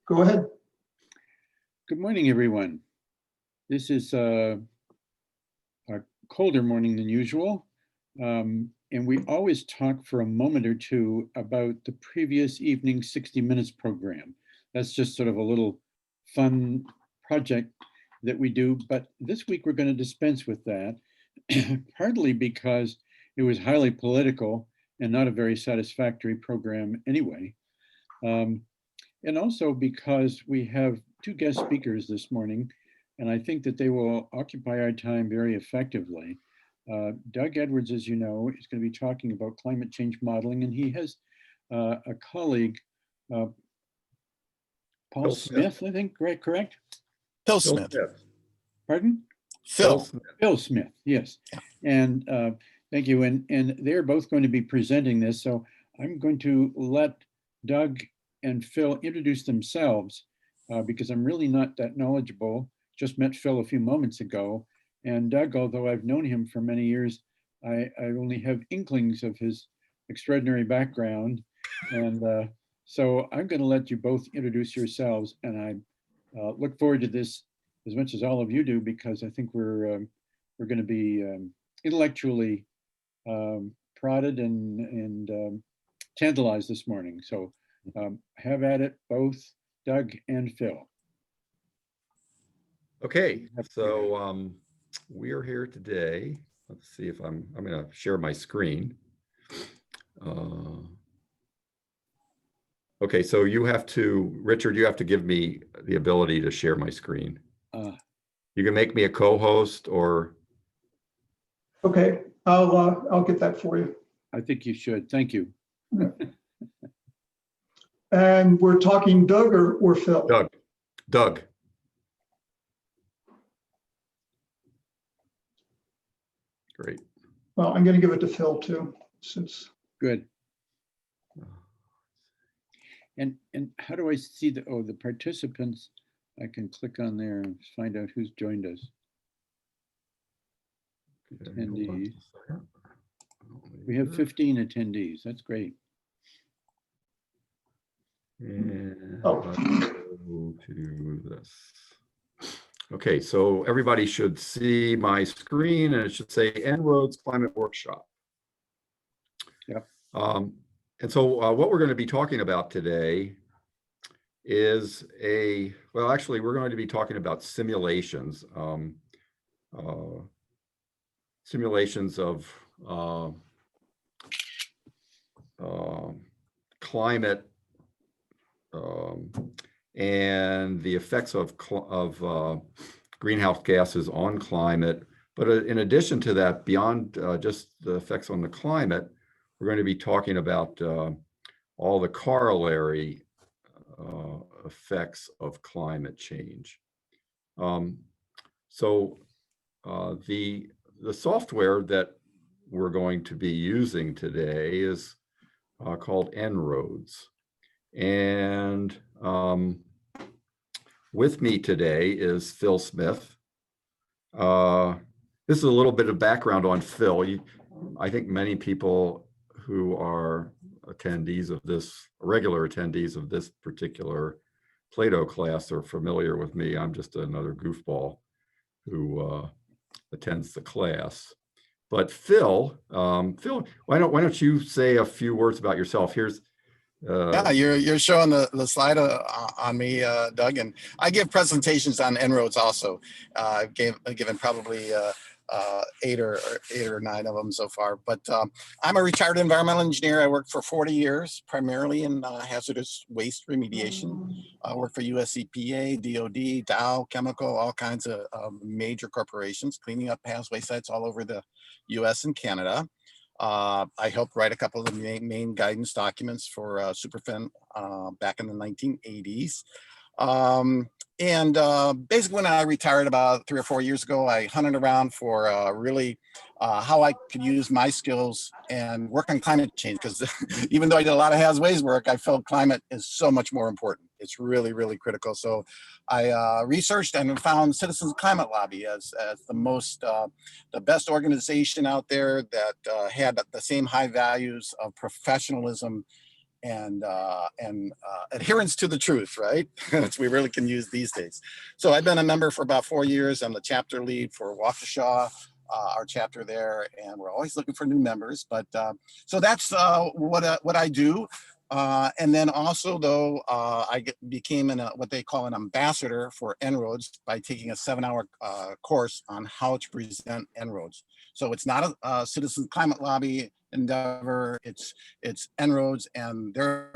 Go ahead. Good morning, everyone. This is a colder morning than usual. And we always talk for a moment or two about the previous evening's 60 Minutes program. That's just sort of a little fun project that we do. But this week we're going to dispense with that, partly because it was highly political and not a very satisfactory program anyway. And also because we have two guest speakers this morning, and I think that they will occupy our time very effectively. Doug Edwards, as you know, is going to be talking about climate change modeling, and he has a colleague, Paul Smith, I think, right? Correct? Phil Smith. Pardon? Phil. Phil Smith, yes. Yeah. And thank you. And they're both going to be presenting this. So I'm going to let Doug and Phil introduce themselves because I'm really not that knowledgeable. Just met Phil a few moments ago. And Doug, although I've known him for many years, I only have inklings of his extraordinary background. And so I'm going to let you both introduce yourselves. And I look forward to this as much as all of you do, because I think we're going to be intellectually prodded and tantalized this morning. So have at it, both Doug and Phil. Okay, so we are here today. Let's see if I'm going to share my screen. Okay, so you have to, Richard, you have to give me the ability to share my screen. You can make me a co-host or. Okay, I'll get that for you. I think you should. Thank you. And we're talking Doug or Phil? Doug. Great. Well, I'm going to give it to Phil too, since. Good. And how do I see the participants? I can click on there and find out who's joined us. Attendees. We have 15 attendees. That's great. And Oh. go to this. Okay, so everybody should see my screen, and it should say En-ROADS Climate Workshop. Yep. And so what we're going to be talking about today is actually, we're going to be talking about simulations, simulations of climate and the effects of greenhouse gases on climate. But in addition to that, beyond just the effects on the climate, we're going to be talking about all the corollary effects of climate change. So the software that we're going to be using today is called En-ROADS. And with me today is Phil Smith. This is a little bit of background on Phil. I think many people who are attendees of this, regular attendees of this particular Plato class are familiar with me. I'm just another goofball who attends the class. But Phil, why don't you say a few words about yourself? Here's yeah, you're showing the slide on me, Doug, and I give presentations on En-ROADS also. I've given probably 8 or 9 of them so far. But I'm a retired environmental engineer. I worked for 40 years, primarily in hazardous waste remediation. I worked for US EPA, DOD, Dow Chemical, all kinds of major corporations, cleaning up hazardous waste sites all over the US and Canada. I helped write a couple of the main guidance documents for Superfin back in the 1980s. And basically when I retired about 3 or 4 years ago, I hunted around for really how I could use my skills and work on climate change, because even though I did a lot of hazardous waste work, I felt climate is so much more important. It's really, really critical. So I researched and found Citizens Climate Lobby as the best organization out there that had the same high values of professionalism adherence to the truth, right? Which we really can use these days. So I've been a member for about 4 years. I'm the chapter lead for Waukesha, our chapter there, and we're always looking for new members. But so that's what I do. And then also, though, became what they call an ambassador for En-ROADS by taking a 7-hour course on how to present En-ROADS. So it's not a citizen climate lobby endeavor. It's En-ROADS, and their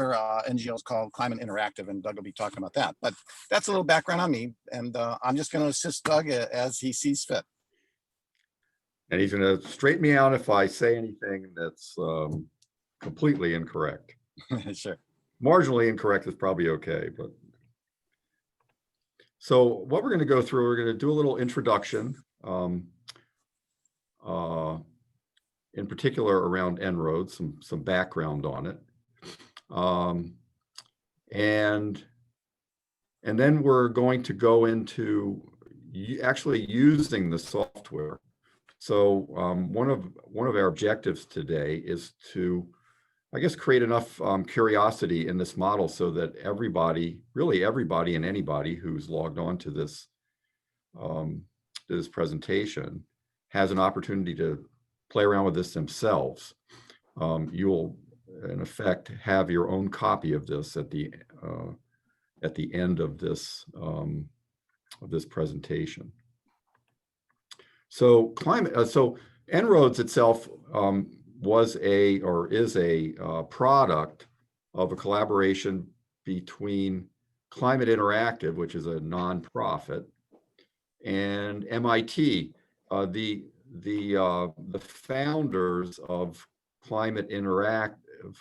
NGO is called Climate Interactive, and Doug will be talking about that. But that's a little background on me, and I'm just going to assist Doug as he sees fit. And he's going to straighten me out if I say anything that's completely incorrect. Sure. Marginally incorrect is probably okay, but. So what we're going to go through, we're going to do a little introduction, in particular around En-ROADS, some background on it. And then we're going to go into actually using the software. So one of our objectives today is to, I guess, create enough curiosity in this model so that everybody, really everybody and anybody who's logged on to this presentation has an opportunity to play around with this themselves. You'll, in effect, have your own copy of this at the end of this presentation. So En-ROADS itself is a product of a collaboration between Climate Interactive, which is a nonprofit, and MIT. The founders of Climate Interactive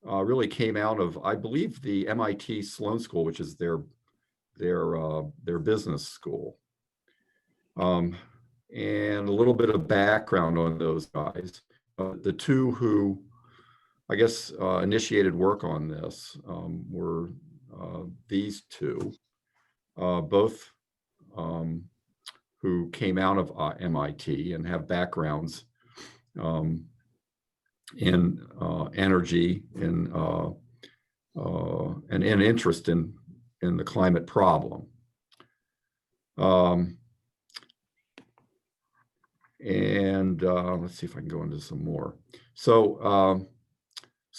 really came out of, I believe, the MIT Sloan School, which is their business school. And a little bit of background on those guys. The two who, I guess, initiated work on this were these two, both who came out of MIT and have backgrounds in energy and an interest in the climate problem. Let's see if I can go into some more. So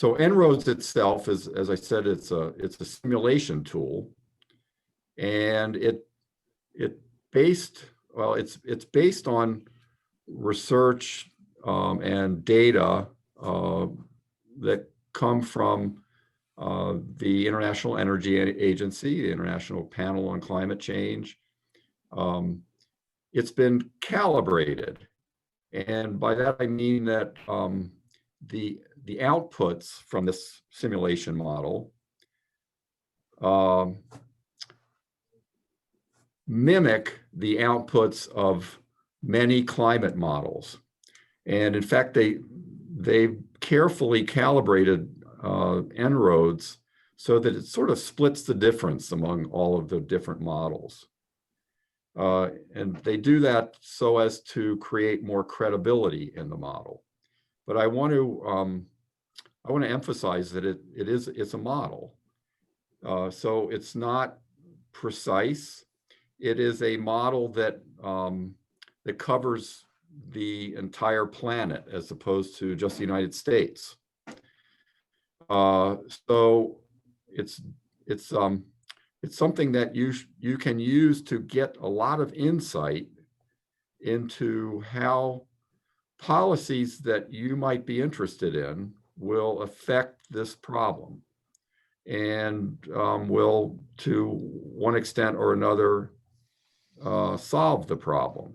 En-ROADS itself is, as I said, it's a simulation tool, and it's based on research and data that come from the International Energy Agency, the International Panel on Climate Change. It's been calibrated. And by that, I mean that the outputs from this simulation model mimic the outputs of many climate models. And in fact, they've carefully calibrated En-ROADS so that it sort of splits the difference among all of the different models. And they do that so as to create more credibility in the model. But I want to emphasize that it's a model. So it's not precise. It is a model that covers the entire planet as opposed to just the United States. So it's something that you can use to get a lot of insight into how policies that you might be interested in will affect this problem, and will, to one extent or another, solve the problem.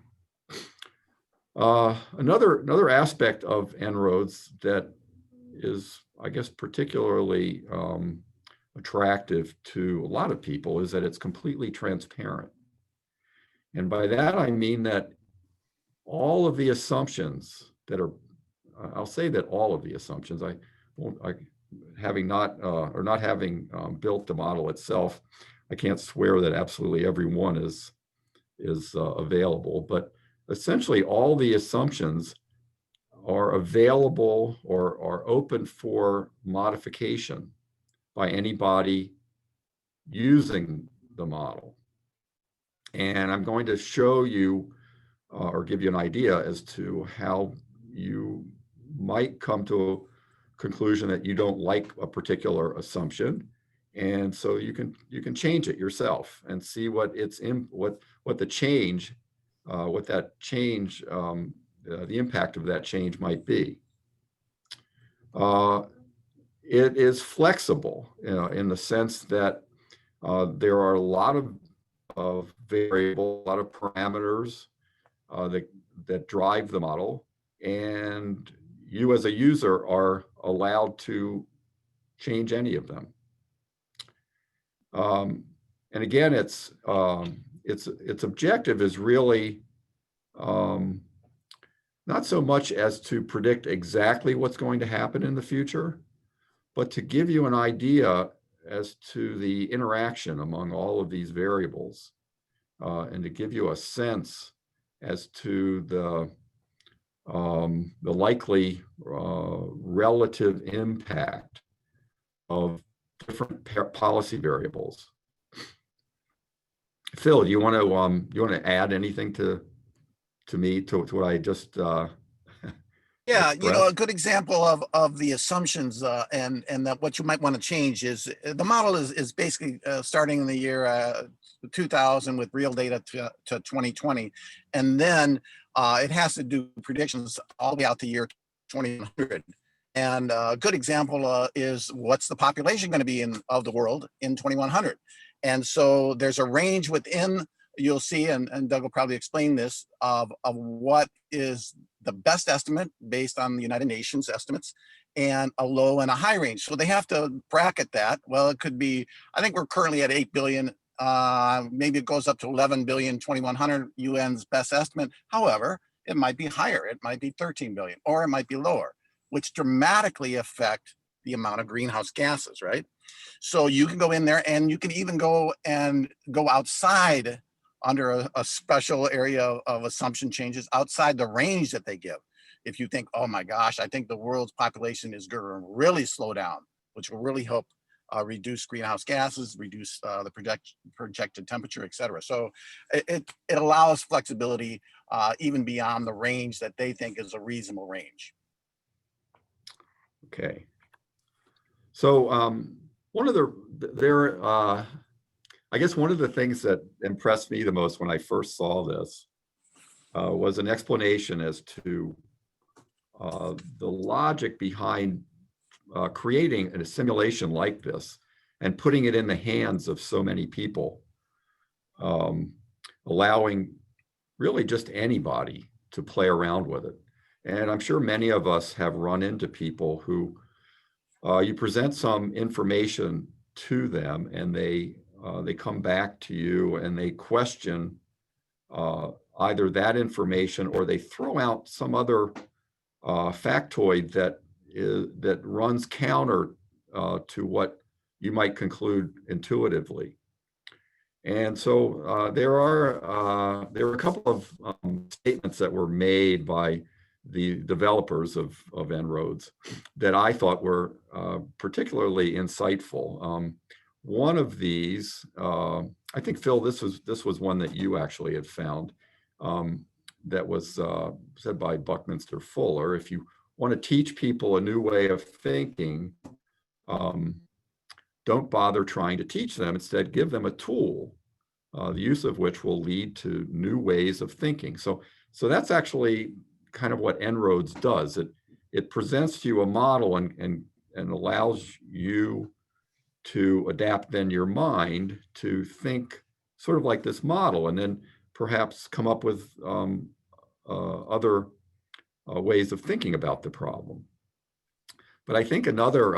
Another aspect of En-ROADS that is, I guess, particularly attractive to a lot of people is that it's completely transparent. And by that, I mean that all of the assumptions that are, I'll say that all of the assumptions, having built the model itself, I can't swear that absolutely every one is available, but essentially all the assumptions are available or are open for modification by anybody using the model. And I'm going to show you or give you an idea as to how you might come to a conclusion that you don't like a particular assumption. And so you can change it yourself and see what it's in, what the change, what that change, the impact of that change might be. It is flexible, in the sense that there are a lot of variables, a lot of parameters that drive the model, and you as a user are allowed to change any of them. And again, its objective is really not so much as to predict exactly what's going to happen in the future, but to give you an idea as to the interaction among all of these variables, and to give you a sense as to the likely relative impact of different policy variables. Phil, do you want to add anything to what I just Yeah, expressed? a good example of the assumptions and that what you might want to change is the model is basically starting in the year 2000 with real data to 2020, and then it has to do predictions all the way out to year 2100. And a good example is what's the population going to be of the world in 2100. And so there's a range within, you'll see, and Doug will probably explain this, of what is the best estimate based on the United Nations estimates, and a low and a high range. So they have to bracket that. Well, it could be, I think we're currently at 8 billion. Maybe it goes up to 11 billion, 2100, UN's best estimate. However, it might be higher. It might be 13 billion, or it might be lower, which dramatically affect the amount of greenhouse gases, right? So you can go in there, and you can even go outside under a special area of assumption changes outside the range that they give. If you think, oh my gosh, I think the world's population is going to really slow down, which will really help reduce greenhouse gases, reduce the projected temperature, et cetera. So it allows flexibility even beyond the range that they think is a reasonable range. Okay. So one of I guess one of the things that impressed me the most when I first saw this was an explanation as to the logic behind creating a simulation like this and putting it in the hands of so many people, allowing really just anybody to play around with it. And I'm sure many of us have run into people who you present some information to them, and they come back to you and they question either that information, or they throw out some other factoid that runs counter to what you might conclude intuitively. And so there are a couple of statements that were made by the developers of En-ROADS that I thought were particularly insightful. One of these, I think, Phil, this was one that you actually had found, that was said by Buckminster Fuller. If you want to teach people a new way of thinking, don't bother trying to teach them. Instead, give them a tool, the use of which will lead to new ways of thinking. So that's actually kind of what En-ROADS does. It presents to you a model and allows you to adapt then your mind to think sort of like this model, and then perhaps come up with other ways of thinking about the problem. But I think another,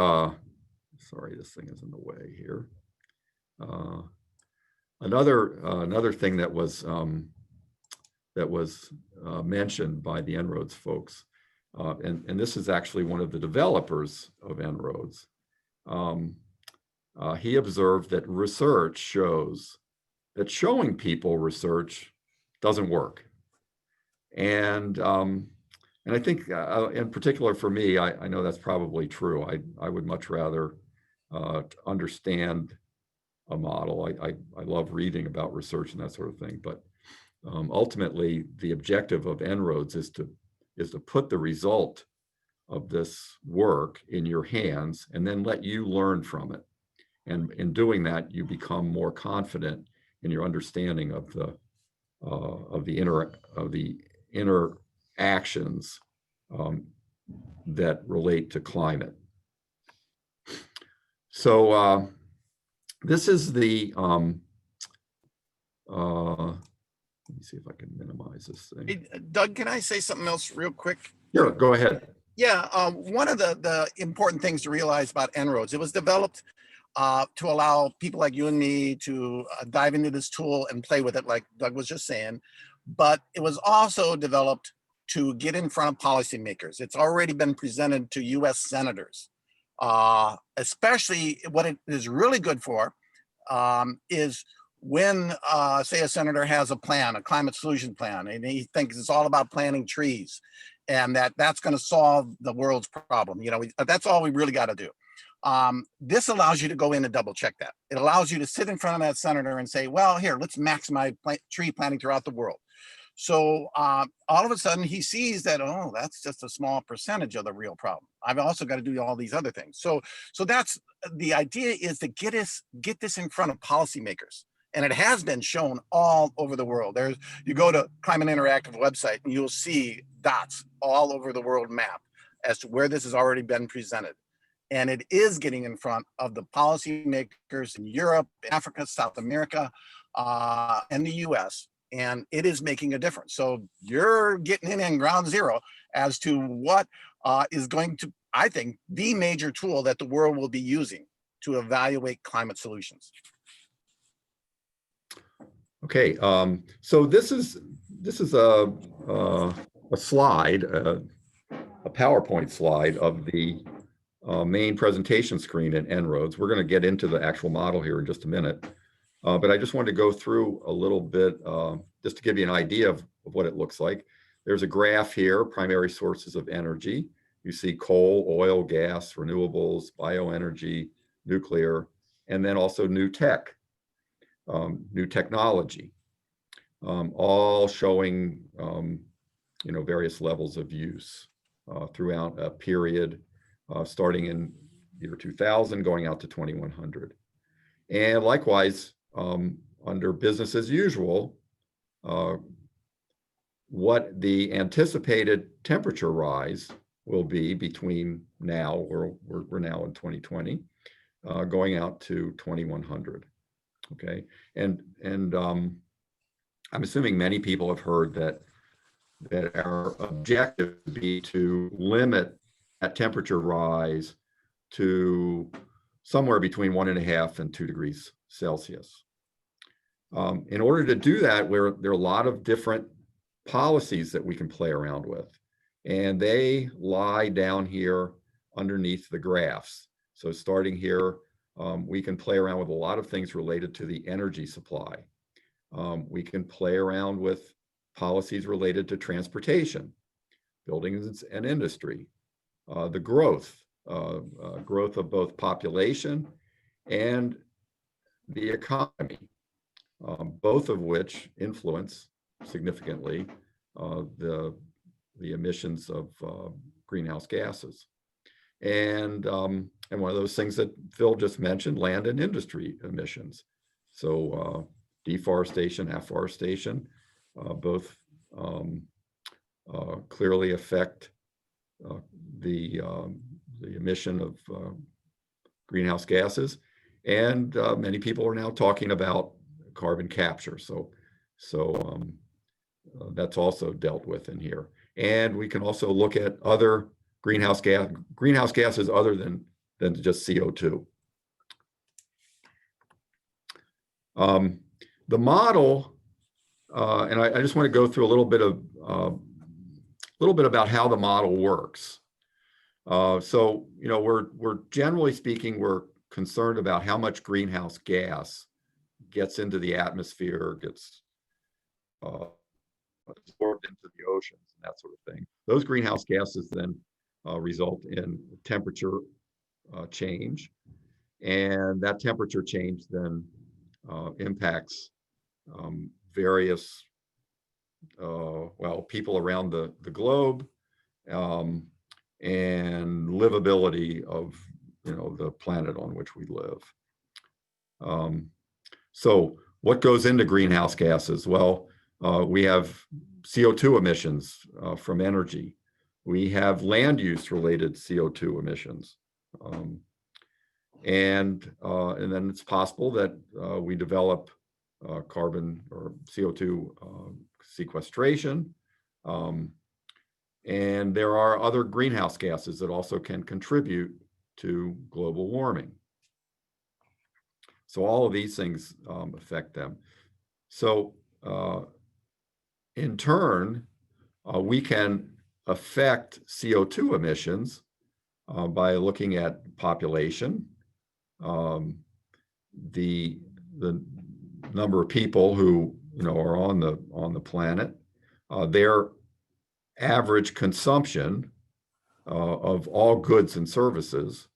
sorry, this thing is in the way here. Another thing that was mentioned by the En-ROADS folks, and this is actually one of the developers of En-ROADS. He observed that research shows that showing people research doesn't work, and And I think in particular for me, I know that's probably true. I would much rather understand a model. I love reading about research and that sort of thing, but ultimately the objective of En-ROADS is to put the result of this work in your hands and then let you learn from it. And in doing that, you become more confident in your understanding of the interactions that relate to climate. So this is the let me see if I can minimize this thing. Hey, Doug, can I say something else real quick? Sure, go ahead. Yeah, one of the important things to realize about En-ROADS, it was developed to allow people like you and me to dive into this tool and play with it, like Doug was just saying. But it was also developed to get in front of policymakers. It's already been presented to US senators. Especially what it is really good for is when, say, a senator has a plan, a climate solution plan, and he thinks it's all about planting trees and that's going to solve the world's problem. You know, that's all we really got to do. This allows you to go in and double check that. It allows you to sit in front of that senator and say, well, here, let's maximize tree planting throughout the world. So all of a sudden he sees that, oh, that's just a small percentage of the real problem. I've also got to do all these other things. So that's the idea, is to get this in front of policymakers. And it has been shown all over the world. You go to Climate Interactive website and you'll see dots all over the world map as to where this has already been presented. And it is getting in front of the policymakers in Europe, Africa, South America, and the US. And it is making a difference. So you're getting in ground zero as to what is going to, I think, the major tool that the world will be using to evaluate climate solutions. Okay, so this is a slide, a PowerPoint slide of the main presentation screen in En-ROADS. We're going to get into the actual model here in just a minute, but I just wanted to go through a little bit just to give you an idea of what it looks like. There's a graph here, primary sources of energy. You see coal, oil, gas, renewables, bioenergy, nuclear, and then also new tech. New technology, all showing various levels of use throughout a period starting in year 2000 going out to 2100. And likewise, under business as usual, what the anticipated temperature rise will be between now, we're now in 2020, going out to 2100. Okay, and I'm assuming many people have heard that our objective would be to limit that temperature rise to somewhere between 1.5 and 2 degrees Celsius. In order to do that, there are a lot of different policies that we can play around with, and they lie down here underneath the graphs. So starting here, we can play around with a lot of things related to the energy supply. We can play around with policies related to transportation, buildings and industry, the growth of both population and the economy, both of which influence significantly the emissions of greenhouse gases. And one of those things that Phil just mentioned, land and industry emissions. So deforestation, afforestation, both clearly affect the emission of greenhouse gases. And many people are now talking about carbon capture. So that's also dealt with in here. And we can also look at other greenhouse gases other than just CO2. The model, and I just want to go through a little bit about how the model works. So we're generally speaking, we're concerned about how much greenhouse gas gets into the atmosphere, gets absorbed into the oceans and that sort of thing. Those greenhouse gases then result in temperature change, and that temperature change then impacts various people around the globe, and livability of the planet on which we live. So what goes into greenhouse gases? Well, we have CO2 emissions from energy. We have land use related CO2 emissions. And then it's possible that we develop carbon or CO2 sequestration. And there are other greenhouse gases that also can contribute to global warming. So all of these things affect them. So in turn, we can affect CO2 emissions by looking at population, the number of people who are on the planet, their average consumption of all goods and services,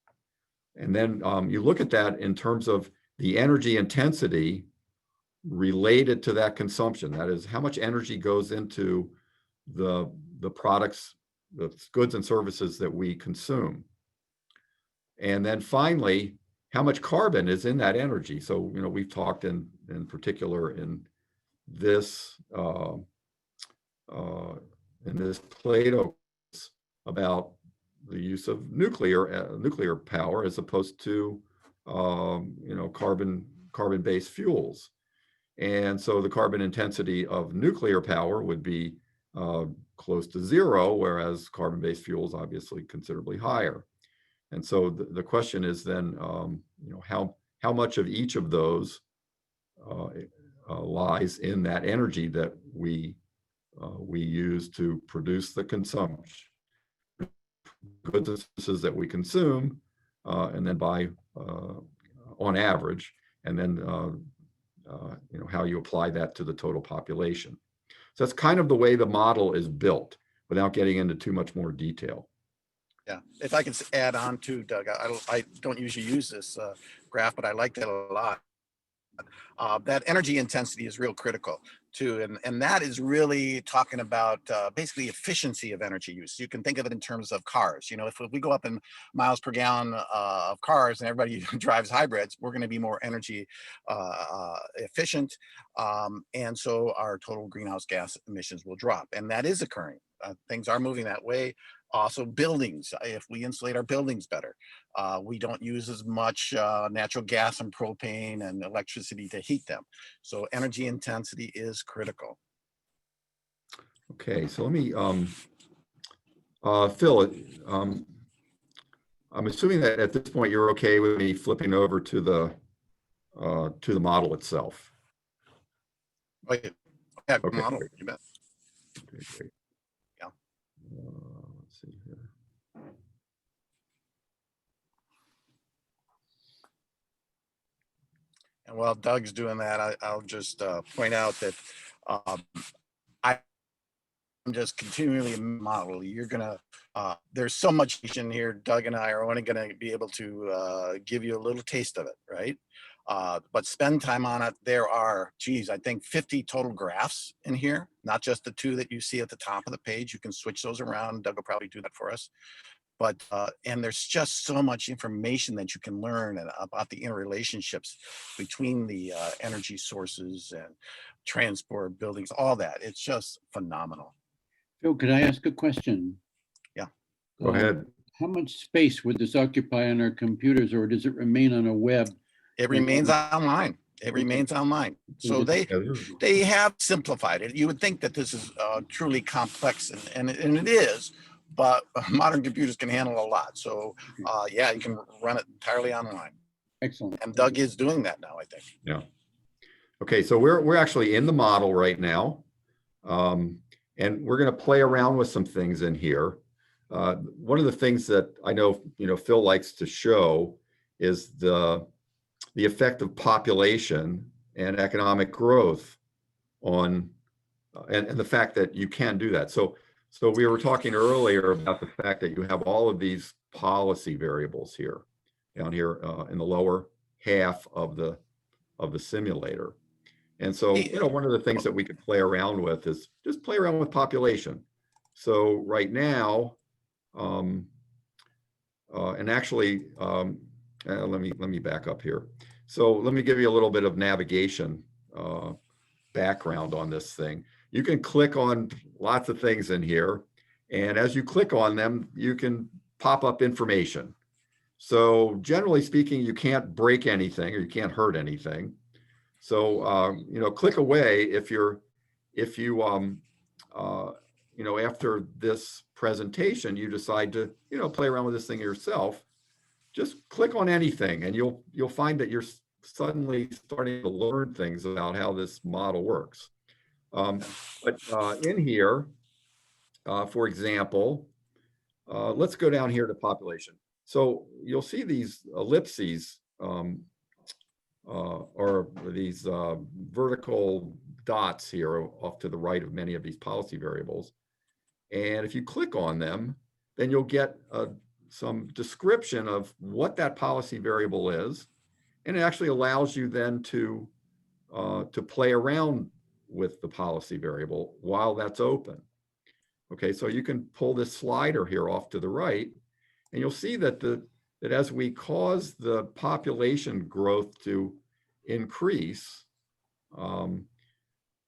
and then you look at that in terms of the energy intensity related to that consumption. That is, how much energy goes into the products, the goods and services that we consume. And then finally, how much carbon is in that energy. So, we've talked in particular in this Plato about the use of nuclear power as opposed to carbon-based fuels. And so the carbon intensity of nuclear power would be close to zero, whereas carbon-based fuels obviously considerably higher. And so the question is then, how much of each of those lies in that energy that we use to produce the consumption, goods and services that we consume, and then buy on average, and then how you apply that to the total population. So that's kind of the way the model is built, without getting into too much more detail. Yeah, if I can add on to Doug, I don't usually use this graph, but I like that a lot. That energy intensity is real critical too, and that is really talking about basically efficiency of energy use. You can think of it in terms of cars. If we go up in miles per gallon of cars and everybody drives hybrids, we're going to be more energy efficient, and so our total greenhouse gas emissions will drop, and that is occurring. Things are moving that way. Also, buildings, if we insulate our buildings better, we don't use as much natural gas and propane and electricity to heat them. So energy intensity is critical. Okay, so let me, Phil, I'm assuming that at this point you're okay with me flipping over to the model itself. Okay. Yeah, Okay, model, great. you bet. Okay, great. Yeah. Let's see here. And while Doug's doing that, I'll just point out that I'm just continually model. You're gonna, there's so much in here. Doug and I are only gonna be able to give you a little taste of it, right? But spend time on it. There are, I think 50 total graphs in here, not just the 2 that you see at the top of the page. You can switch those around. Doug will probably do that for us. But, and there's just so much information that you can learn about the interrelationships between the energy sources and transport, buildings, all that. It's just phenomenal. Phil, could I ask a question? Yeah. Go ahead. How much space would this occupy on our computers, or does it remain on a web? It remains online. It remains online. So they have simplified it. You would think that this is truly complex, and it is, but modern computers can handle a lot. So yeah, you can run it entirely online. Excellent. And Doug is doing that now, I think. Yeah. Okay, so we're actually in the model right now, and we're going to play around with some things in here. One of the things that I know Phil likes to show is the effect of population and economic growth on and the fact that you can do that. So we were talking earlier about the fact that you have all of these policy variables here, down here in the lower half of the simulator. And so, one of the things that we could play around with is just play around with population. So right now, and actually, let me back up here. So let me give you a little bit of navigation background on this thing. You can click on lots of things in here, and as you click on them, you can pop up information. So generally speaking, you can't break anything or you can't hurt anything. So click away if you after this presentation you decide to play around with this thing yourself. Just click on anything, and you'll find that you're suddenly starting to learn things about how this model works. But in here, for example, let's go down here to population. So you'll see these ellipses or these vertical dots here off to the right of many of these policy variables. And if you click on them, then you'll get some description of what that policy variable is. And it actually allows you then to play around with the policy variable while that's open. Okay, so you can pull this slider here off to the right, and you'll see that that as we cause the population growth to increase,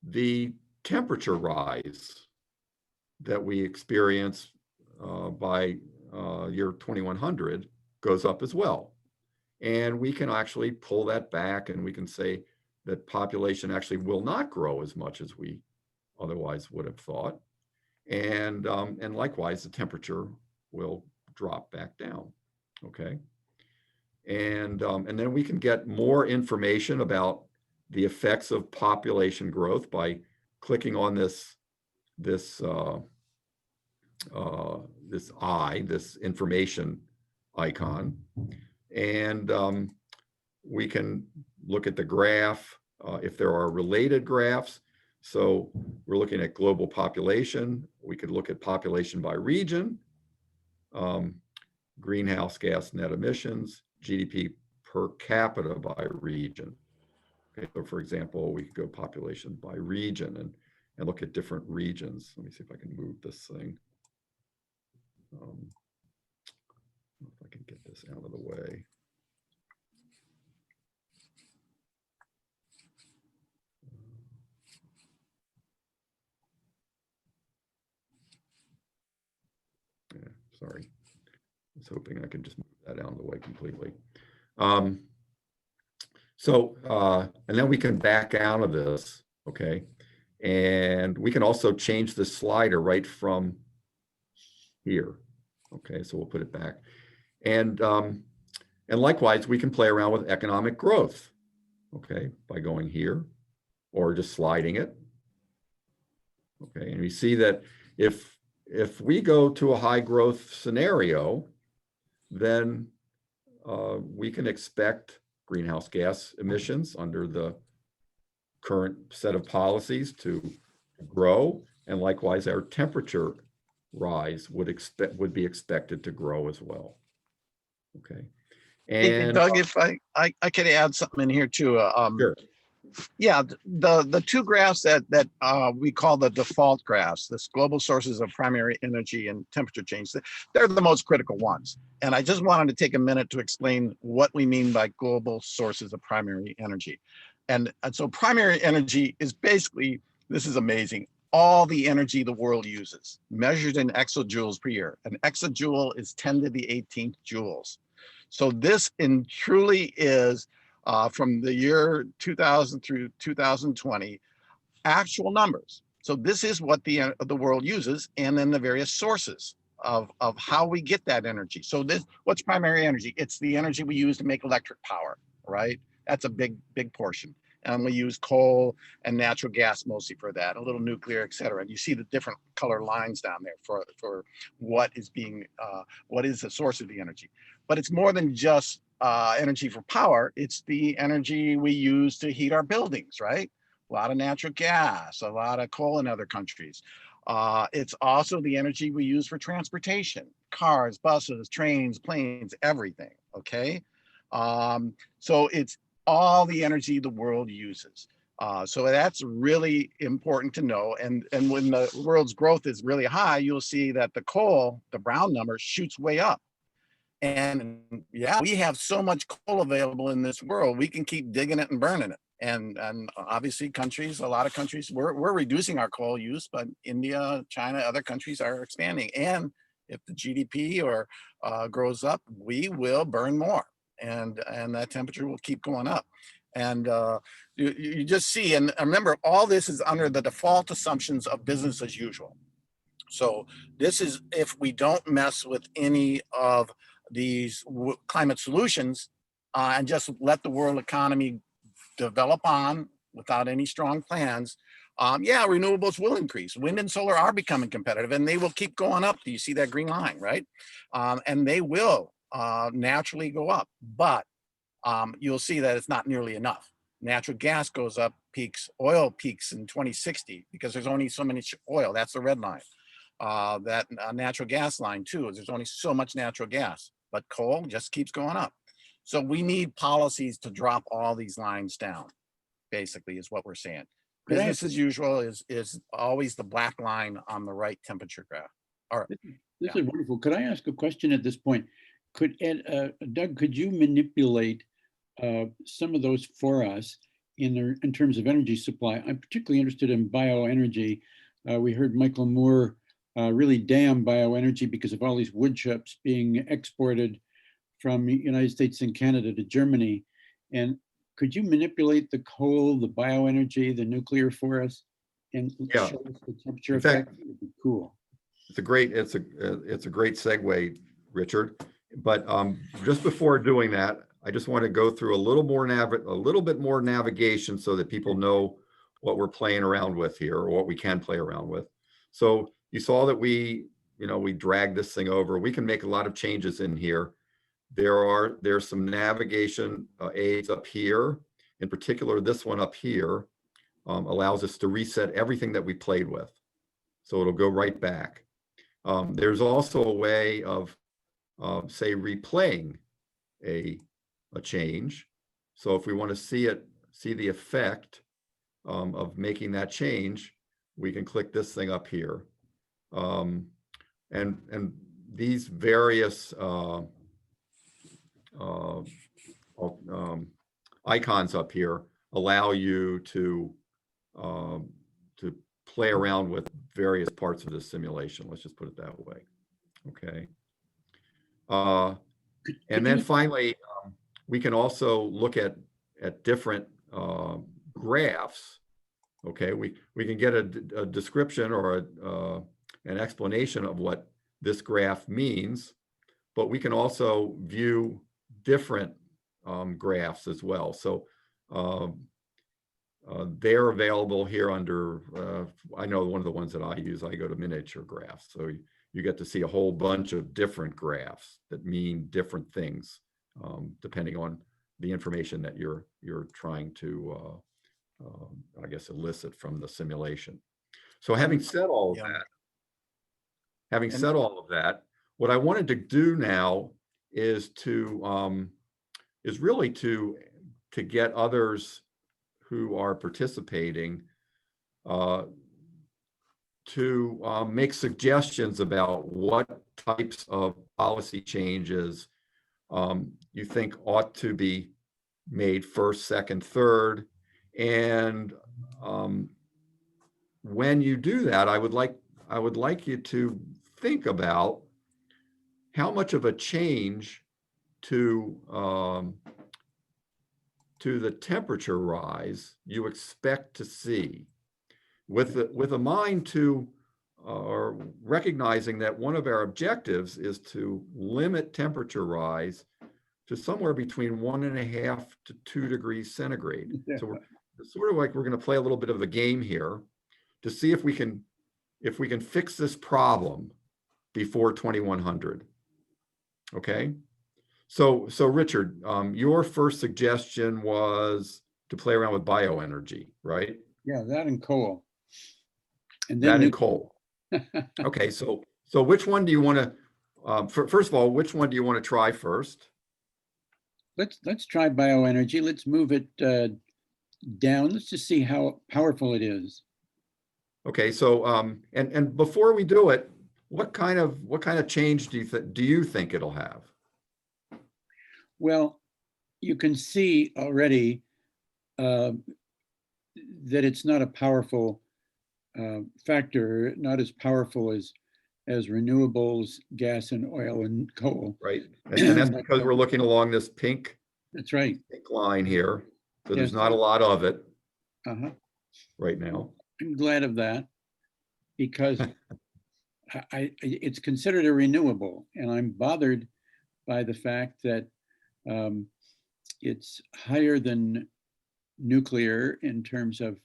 the temperature rise that we experience by year 2100 goes up as well. And we can actually pull that back, and we can say that population actually will not grow as much as we otherwise would have thought. And likewise, the temperature will drop back down. Okay. And then we can get more information about the effects of population growth by clicking on this information icon. And we can look at the graph if there are related graphs. So we're looking at global population. We could look at population by region, greenhouse gas net emissions, GDP per capita by region. Okay, so for example, we could go population by region and look at different regions. Let me see if I can move this thing. If I can get this out of the way. Yeah, sorry. I was hoping I could just move that out of the way completely. And then we can back out of this, okay? And we can also change the slider right from here. Okay, so we'll put it back. And likewise, we can play around with economic growth, okay, by going here or just sliding it. Okay, and we see that if we go to a high growth scenario, then we can expect greenhouse gas emissions under the current set of policies to grow, and likewise our temperature rise would be expected to grow as well. Okay, Hey, and Doug, if I could add something in here too. sure. Yeah, the two graphs that we call the default graphs, this global sources of primary energy and temperature change, they're the most critical ones. And I just wanted to take a minute to explain what we mean by global sources of primary energy. And so primary energy is basically, this is amazing, all the energy the world uses, measured in exajoules per year. An exajoule is 10 to the 18th joules. So this truly is from the year 2000 through 2020, actual numbers. So this is what the world uses, and then the various sources of how we get that energy. So what's primary energy? It's the energy we use to make electric power, right? That's a big portion. And we use coal and natural gas mostly for that, a little nuclear, et cetera. And you see the different color lines down there for what is the source of the energy. But it's more than just energy for power. It's the energy we use to heat our buildings, right? a lot of natural gas, a lot of coal in other countries. It's also the energy we use for transportation, cars, buses, trains, planes, everything, okay? So it's all the energy the world uses. So that's really important to know. And when the world's growth is really high, you'll see that the coal, the brown number, shoots way up. And yeah, we have so much coal available in this world, we can keep digging it and burning it. And obviously countries, a lot of countries, we're reducing our coal use, but India, China, other countries are expanding. And if the GDP or grows up, we will burn more, and that temperature will keep going up. And you just see, and remember, all this is under the default assumptions of business as usual. So this is if we don't mess with any of these climate solutions and just let the world economy develop on without any strong plans. Yeah, renewables will increase. Wind and solar are becoming competitive, and they will keep going up. Do you see that green line, right? And they will naturally go up, but you'll see that it's not nearly enough. Natural gas goes up, peaks, oil peaks in 2060 because there's only so many oil. That's the red line. That natural gas line too, there's only so much natural gas, but coal just keeps going up. So we need policies to drop all these lines down, basically is what we're saying. Could I Business as usual is always the black line on the right temperature graph. All right. This is wonderful. Could I ask a question at this point? Could Doug, could you manipulate some of those for us in terms of energy supply? I'm particularly interested in bioenergy. We heard Michael Moore really damn bioenergy because of all these wood chips being exported from the United States and Canada to Germany. And could you manipulate the coal, the bioenergy, the nuclear for us and Yeah. show us the temperature In fact, effect? It would be cool. It's a great segue, Richard. But just before doing that, I just want to go through a little bit more navigation so that people know what we're playing around with here, or what we can play around with. So you saw that we dragged this thing over. We can make a lot of changes in here. There's some navigation aids up here. In particular, this one up here allows us to reset everything that we played with. So it'll go right back. There's also a way of, say, replaying a change. So if we want to see the effect of making that change, we can click this thing up here. And these various icons up here allow you to play around with various parts of the simulation. Let's just put it that way. Okay. And then finally, we can also look at different graphs. Okay, we can get a description or an explanation of what this graph means, but we can also view different graphs as well. So they're available here under, I know one of the ones that I use, I go to miniature graphs. So you get to see a whole bunch of different graphs that mean different things, depending on the information that you're trying to, I guess, elicit from the simulation. So having said all of that, what I wanted to do now is really to get others who are participating to make suggestions about what types of policy changes you think ought to be made first, second, third. And when you do that, I would like you to think about how much of a change to the temperature rise you expect to see, with a mind to recognizing that one of our objectives is to limit temperature rise to somewhere between 1.5 to 2 degrees centigrade. So we're sort of like, we're going to play a little bit of a game here to see if we can fix this problem before 2100. Okay. So Richard, your first suggestion was to play around with bioenergy, right? Yeah, that and coal. And That then and coal. Okay, so which one do you want to, first of all, which one do you want to try first? let's try bioenergy. Let's move it down. Let's just see how powerful it is. Okay, so and before we do it, what kind of change do you think it'll have? Well, you can see already that it's not a powerful factor, not as powerful as renewables, gas and oil and coal. Right, and that's because we're looking along this pink That's right. line here. So there's Yes. not a lot of it Uh-huh. right now. I'm glad of that because it's considered a renewable, and I'm bothered by the fact that it's higher than nuclear in terms of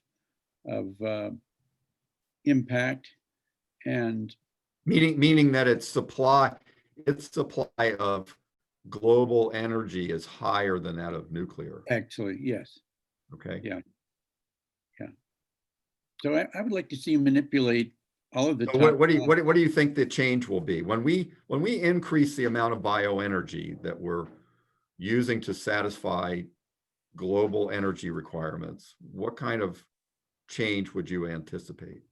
impact, and Meaning that its supply of global energy is higher than that of nuclear. actually, yes. Okay. Yeah. So I would like to see you manipulate all of the So top. what do you think the change will be when we increase the amount of bioenergy that we're using to satisfy global energy requirements? What kind of change would you anticipate?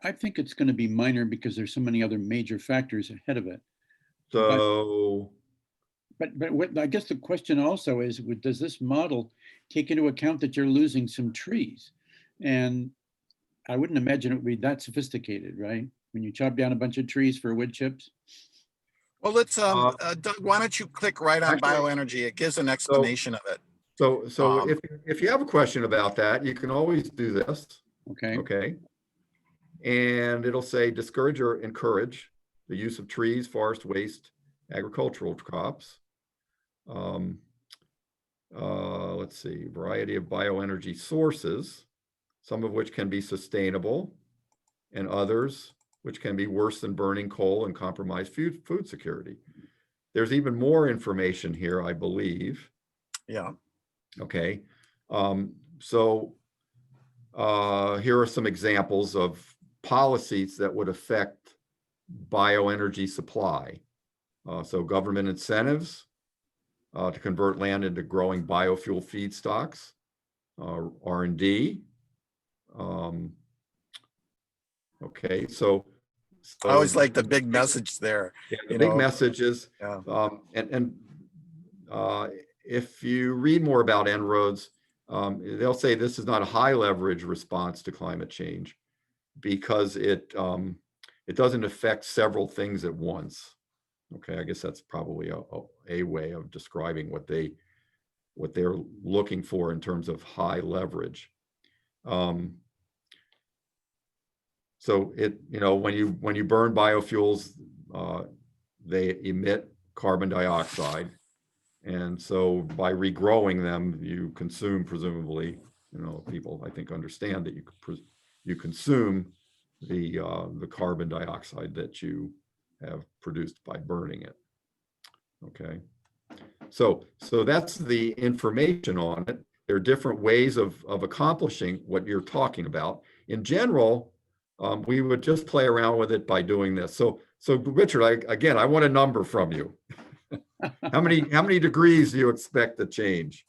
I think it's going to be minor because there's so many other major factors ahead of it. So, But what I guess the question also is, does this model take into account that you're losing some trees? And I wouldn't imagine it would be that sophisticated, right? When you chop down a bunch of trees for wood chips. Well, let's, Doug, why don't you click right on Actually- bioenergy? It gives an explanation of it. so Um, if you have a question about that, you can always do this. Okay. Okay. And it'll say discourage or encourage the use of trees, forest waste, agricultural crops. Let's see, variety of bioenergy sources, some of which can be sustainable and others which can be worse than burning coal and compromise food security. There's even more information here, I believe. Yeah. Okay. So here are some examples of policies that would affect bioenergy supply. So government incentives to convert land into growing biofuel feedstocks, R&D. Okay, so I always like the big message there. yeah, the you big know. message is, Yeah. if you read more about En-ROADS, they'll say this is not a high leverage response to climate change because it doesn't affect several things at once. Okay, I guess that's probably a way of describing what they're looking for in terms of high leverage. So when you burn biofuels, they emit carbon dioxide, and so by regrowing them, you consume, presumably, people I think understand that you consume the carbon dioxide that you have produced by burning it. Okay, so that's the information on it. There are different ways of accomplishing what you're talking about. In general, we would just play around with it by doing this. So Richard, I want a number from you. How many degrees do you expect to change?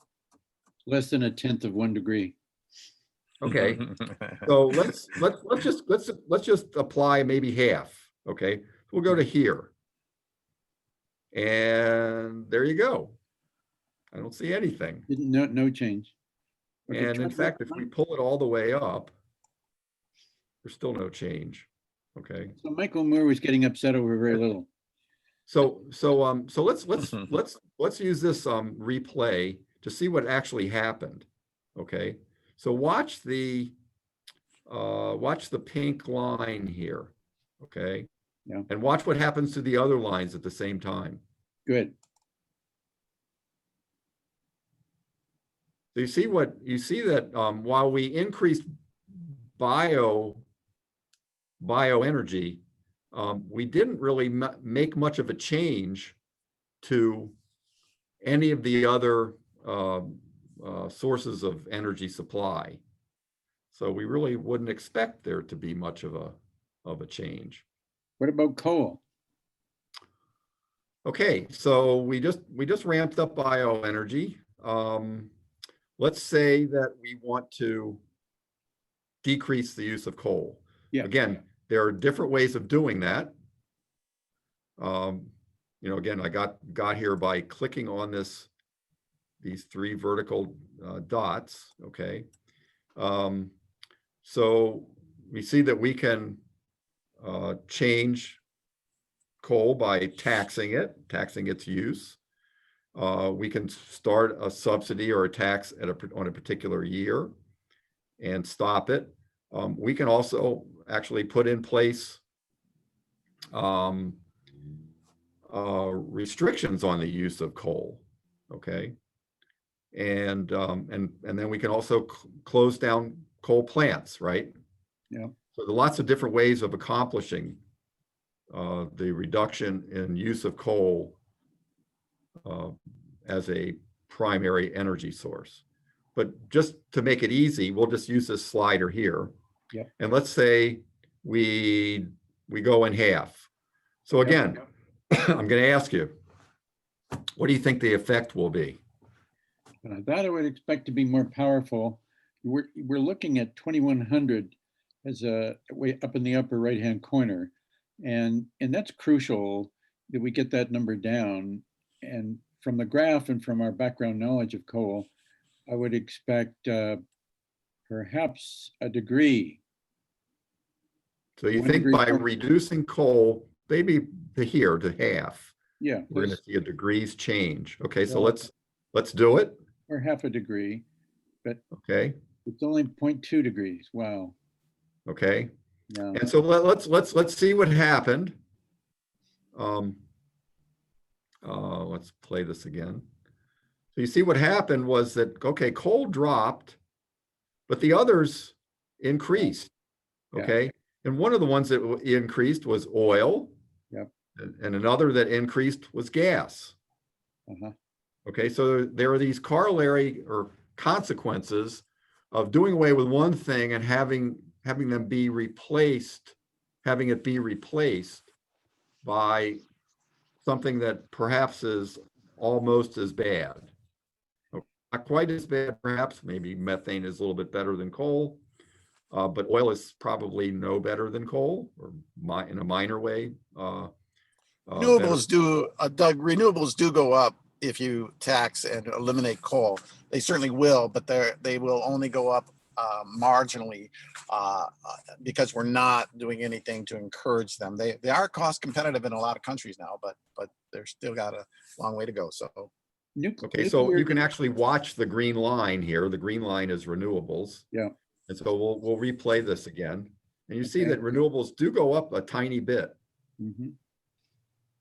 Less than 1/10 of 1 degree. Okay, so let's just apply maybe half. Okay, we'll go to here, and there you go. I don't see anything. No change. Okay, And in fact, if we pull it all the way up, there's still no change. Okay. So Michael Moore was getting upset over very little. So let's use this replay to see what actually happened. Okay. So watch the pink line here. Okay. Yeah. And watch what happens to the other lines at the same time. Good. So you see that while we increased bioenergy, we didn't really make much of a change to any of the other sources of energy supply. So we really wouldn't expect there to be much of a change. What about coal? Okay, so we just ramped up bioenergy. Let's say that we want to decrease the use of coal. Yeah. Again, there are different ways of doing that. You know, again, I got here by clicking on these three vertical dots. Okay, so we see that we can change coal by taxing its use. We can start a subsidy or a tax on a particular year and stop it. We can also actually put in place restrictions on the use of coal. Okay, and then we can also close down coal plants, right? Yeah. So there are lots of different ways of accomplishing the reduction in use of coal as a primary energy source. But just to make it easy, we'll just use this slider here. Yeah. And let's say we go in half. So again, I'm going to ask you, what do you think the effect will be? That I would expect to be more powerful. We're looking at 2100 as a way up in the upper right-hand corner. And that's crucial that we get that number down. And from the graph and from our background knowledge of coal, I would expect perhaps a degree. So you 1 think degree by more. reducing coal, maybe to half, Yeah, we're going to see a degrees change. Okay, so Yeah. let's do it. or half a degree, but Okay, it's only 0.2 degrees. Wow. okay. Yeah. And so let's see what happened. Let's play this again. So you see what happened was that, okay, coal dropped, but the others increased. Yeah. Okay, and one of the ones that increased was oil. Yep. And another that increased was gas. Uh-huh. Okay, so there are these corollary or consequences of doing away with one thing and having them be replaced, having it be replaced by something that perhaps is almost as bad. Not quite as bad, perhaps. Maybe methane is a little bit better than coal, but oil is probably no better than coal, or in a minor way. Renewables do, Doug, renewables do go up if you tax and eliminate coal. They certainly will, but they will only go up marginally because we're not doing anything to encourage them. They are cost competitive in a lot of countries now, but they're still got a long way to go. So Okay, so you can actually watch the green line here. The green line is renewables. Yeah. And so we'll replay this again. And you see Okay. that renewables do go up a tiny bit. Mm-hmm.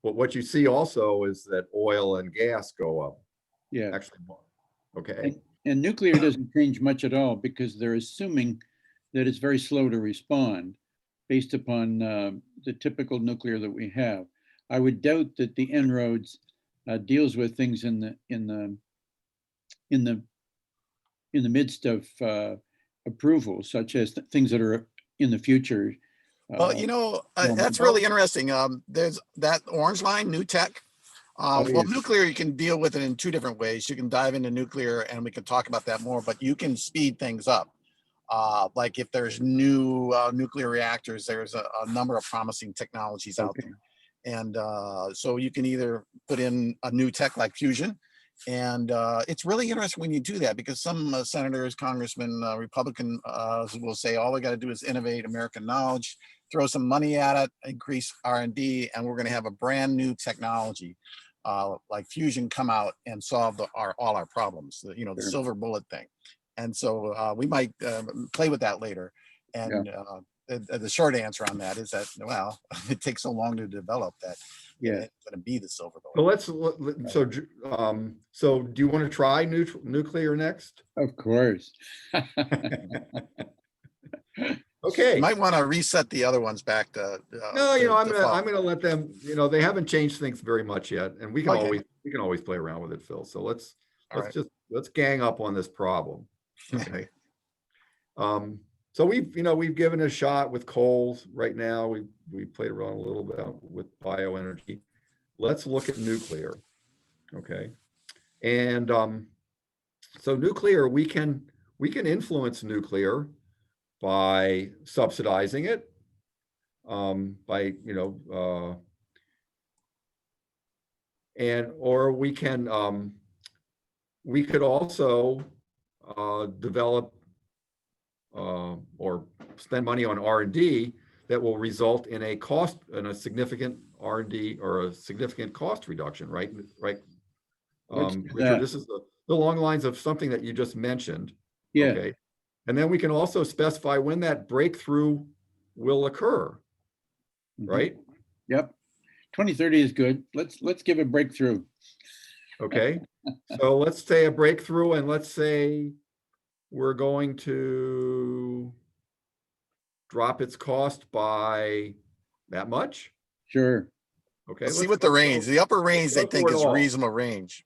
But what you see also is that oil and gas go up Yeah. actually more. Okay. And nuclear doesn't change much at all because they're assuming that it's very slow to respond based upon the typical nuclear that we have. I would doubt that the En-ROADS deals with things in the midst of approval, such as things that are in the future. well, you know, that's really interesting. There's that orange line, new tech. Well, yes. nuclear, you can deal with it in two different ways. You can dive into nuclear and we can talk about that more, but you can speed things up. Like if there's new nuclear reactors, there's a number of promising technologies out there. And so you can either put in a new tech like fusion. And it's really interesting when you do that because some senators, congressmen, Republican will say, all we got to do is innovate American knowledge, throw some money at it, increase R&D, and we're going to have a brand new technology like fusion come out and solve all our problems, the Sure. silver bullet thing. And so we might play with that later. And the short answer on that is that, well, it takes so long to develop that it's going to be the silver bullet. So so do you want to try nuclear next? Of course. Okay. You might want to reset the other ones back to No, I'm default. gonna let them, they haven't changed things very much yet, and we can Okay. always play around with it, Phil. So let's All right. let's gang up on this problem. Okay. So we've given a shot with coals right now. We played around a little bit with bioenergy. Let's look at nuclear. Okay. And so nuclear, we can influence nuclear by subsidizing it, by, or we could also develop or spend money on R&D that will result in a significant R&D or a significant cost reduction, right? Let's do Richard, that. this is the long lines of something that you just mentioned. Yeah. Okay. And then we can also specify when that breakthrough will occur, Mhm. right? Yep. 2030 is good. Let's give a breakthrough. Okay. So let's say a breakthrough, and let's say we're going to drop its cost by that much. Sure. Okay. Let's see what the range, the upper range they go think for it is all. reasonable range.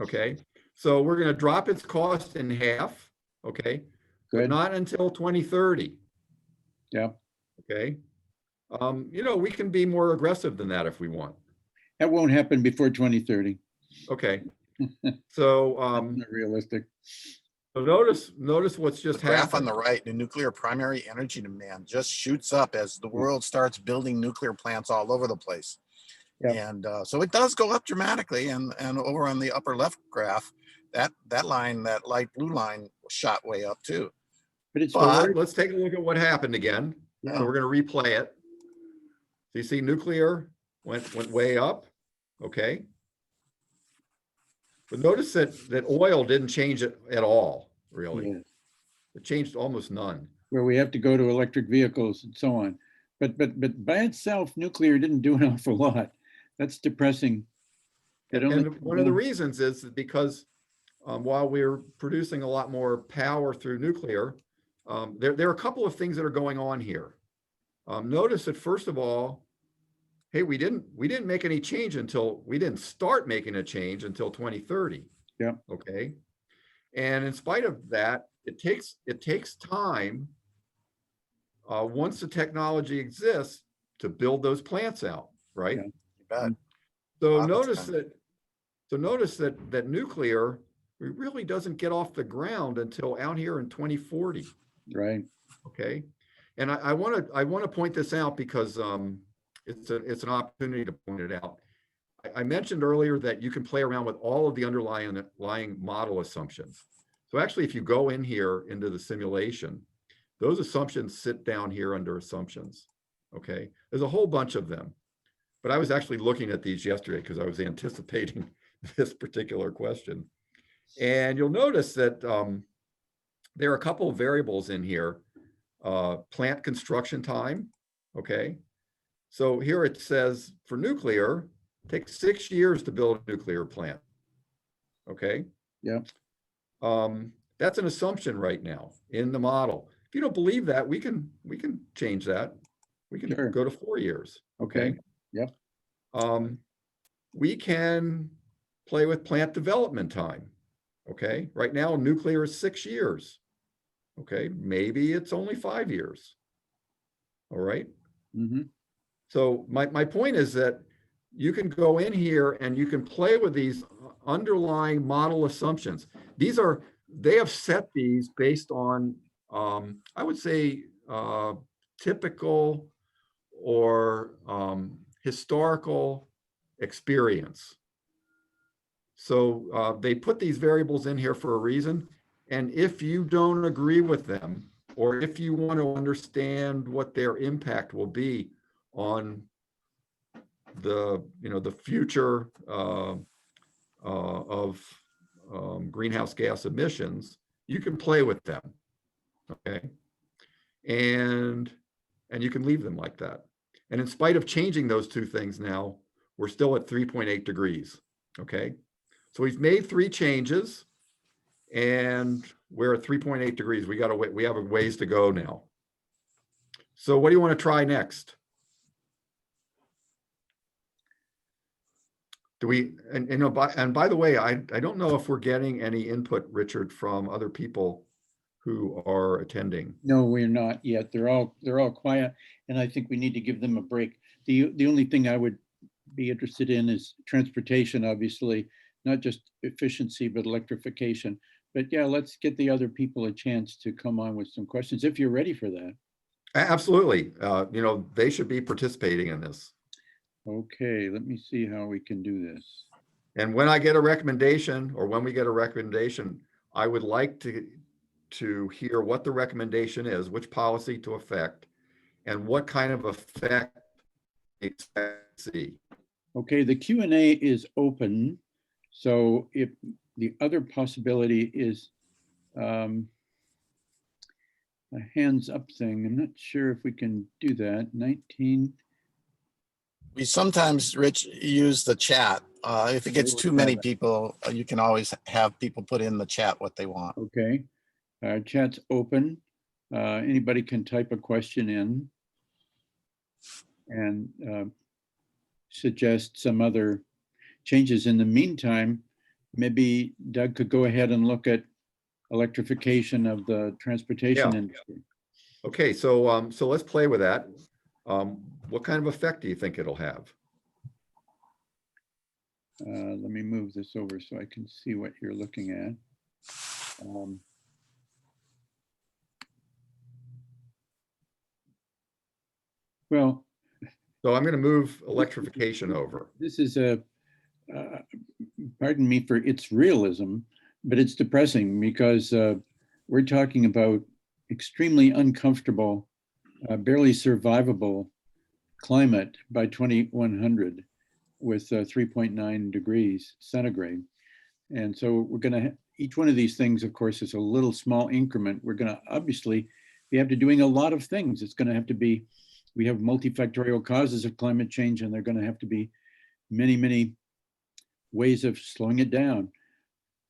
Okay. So we're going to drop its cost in half. Okay. But Good. not until 2030. Yeah. Okay. We can be more aggressive than that if we want. That won't happen before 2030. Okay. So, Not realistic. so notice what's The just graph on happened. the right, the nuclear primary energy demand just shoots up as the world starts building nuclear plants all over the place. Yeah. And so it does go up dramatically. And over on the upper left graph, that line, that light blue line shot way up too. But it's But- Let's take a look at what happened again. Yeah. So we're going to replay it. So you see nuclear went way up. Okay. But notice that oil didn't change it at all, really. yeah, It changed almost none. where we have to go to electric vehicles and so on. But by itself, nuclear didn't do an awful lot. That's depressing. It only- And one of the reasons is because while we're producing a lot more power through nuclear, there are a couple of things that are going on here. Notice that first of all, hey, we didn't make any change we didn't start making a change until 2030. Yeah. Okay. And in spite of that, it takes time once the technology exists to build those plants out, right? Yeah. You bet. So Lots of notice that nuclear really doesn't get off the ground until out here in 2040. Right. Okay. And I want to point this out because it's an opportunity to point it out. I mentioned earlier that you can play around with all of the underlying model assumptions. So actually, if you go in here into the simulation, those assumptions sit down here under assumptions. Okay. There's a whole bunch of them. But I was actually looking at these yesterday because I was anticipating this particular question. And you'll notice that there are a couple of variables in here. Plant construction time, okay? So here it says for nuclear, it takes 6 years to build a nuclear plant, okay? Yeah. That's an assumption right now in the model. If you don't believe that, we can change that. We can Sure. go to 4 years, Okay. Yep. We can play with plant development time, okay? Right now, nuclear is 6 years. Okay, maybe it's only 5 years. All right. Mhm. So my point is that you can go in here and you can play with these underlying model assumptions. They have set these based on, I would say, typical or historical experience. So they put these variables in here for a reason. And if you don't agree with them, or if you want to understand what their impact will be on the future of greenhouse gas emissions, you can play with them, okay? And you can leave them like that. And in spite of changing those two things now, we're still at 3.8 degrees, okay? So we've made 3 changes. And we're at 3.8 degrees. We have a ways to go now. So what do you want to try next? Do we, and by the way, I don't know if we're getting any input, Richard, from other people who are attending? No, we're not yet. They're all quiet, and I think we need to give them a break. The only thing I would be interested in is transportation, obviously, not just efficiency, but electrification. But yeah, let's get the other people a chance to come on with some questions if you're ready for that. Absolutely. You know, they should be participating in this. Okay, let me see how we can do this. And when I get a recommendation, or when we get a recommendation, I would like to hear what the recommendation is, which policy to affect, and what kind of effect we expect to see. Okay, the Q&A is open. So if the other possibility is a hands up thing, I'm not sure if we can do that. 19. We sometimes, Rich, use the chat. If it gets too many people, you can always have people put in the chat what they want. Okay, chat's open. Anybody can type a question in and suggest some other changes. In the meantime, maybe Doug could go ahead and look at electrification of the transportation Yeah. industry. Okay, so so let's play with that. What kind of effect do you think it'll have? Let me move this over so I can see what you're looking at. Well, So I'm going to move electrification over. this is pardon me for its realism, but it's depressing because we're talking about extremely uncomfortable, barely survivable climate by 2100 with 3.9 degrees centigrade. And so we're going to, each one of these things, of course, is a little small increment. We're going to obviously be have to doing a lot of things. It's going to have to be, we have multifactorial causes of climate change, and they're going to have to be many, many ways of slowing it down.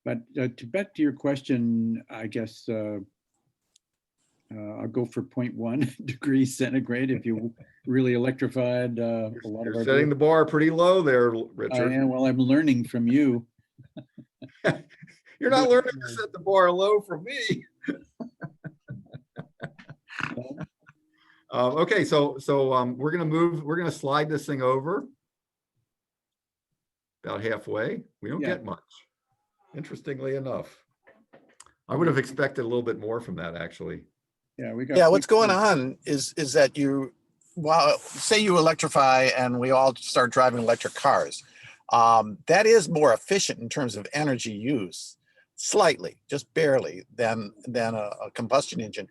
But back to your question, I guess I'll go for 0.1 degrees centigrade if you really electrified a lot of You're our setting the bar pretty low there, I Richard. am, well, I'm learning from you. You're not learning to set the bar low from me. Okay, so we're gonna slide this thing over about halfway. We don't Yeah. get much, interestingly enough. I would have expected a little bit more from that, actually. Yeah, we got. Yeah, what's going on is that well, say you electrify and we all start driving electric cars. That is more efficient in terms of energy use, slightly, just barely, than a combustion engine.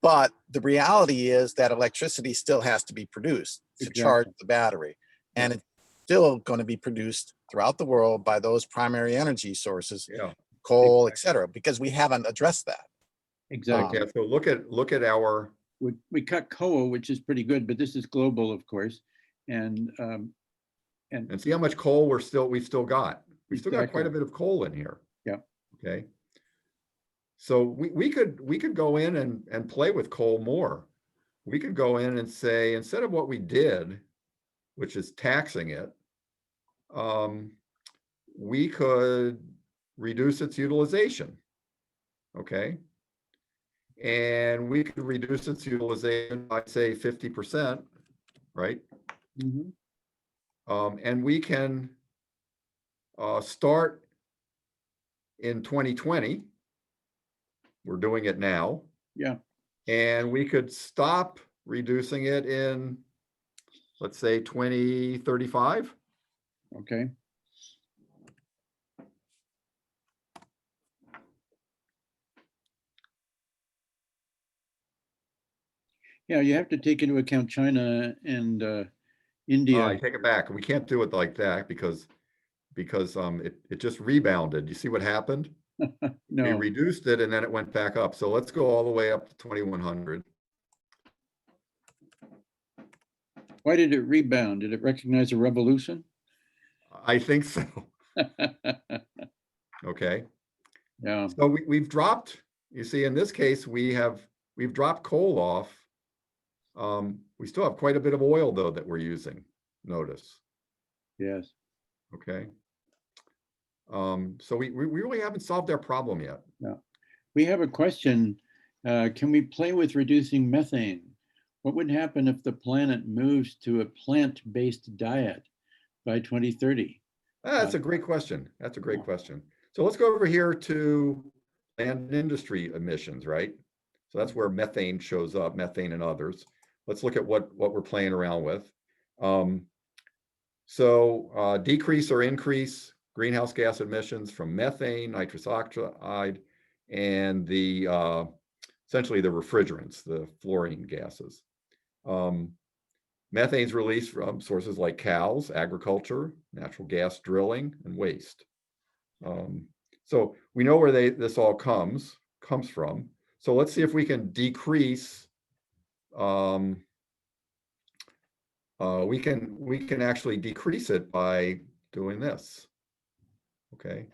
But the reality is that electricity still has to be produced to charge the battery. And it's still going to be produced throughout the world by those primary energy sources, Yeah. coal, et cetera, because we haven't addressed that. Exactly. Yeah, so look at our, We cut COA, which is pretty good, but this is global, of course. And see how much coal we've still got. We still got Exactly. quite a bit of coal in here. Yeah. Okay. So we could go in and play with coal more. We could go in and say, instead of what we did, which is taxing it, we could reduce its utilization. Okay. And we could reduce its utilization by, say, 50%, right? mhm, And we can start in 2020. We're doing it now. yeah, And we could stop reducing it in, let's say, 2035. okay. Yeah, you have to take into account China and India. I take it back. We can't do it like that because it just rebounded. You see what happened? We No, reduced it and then it went back up. So let's go all the way up to 2100. why did it rebound? Did it recognize a revolution? I think so. Okay. Yeah, So we've dropped, you see, in this case, we've dropped coal off. We still have quite a bit of oil though that we're using, notice. yes. Okay. So we really haven't solved our problem yet. We have a question Can we play with reducing methane? What would happen if the planet moves to a plant-based diet by 2030? That's a great question. That's a great question. So let's go over here to land industry emissions, right? So that's where methane shows up, methane and others. Let's look at what we're playing around with. Decrease or increase greenhouse gas emissions from methane, nitrous oxide, and the essentially the refrigerants, the fluorine gases. Methane is released from sources like cows, agriculture, natural gas drilling, and waste. So we know where this all comes from. So let's see if we can decrease. We can actually decrease it by doing this. Okay,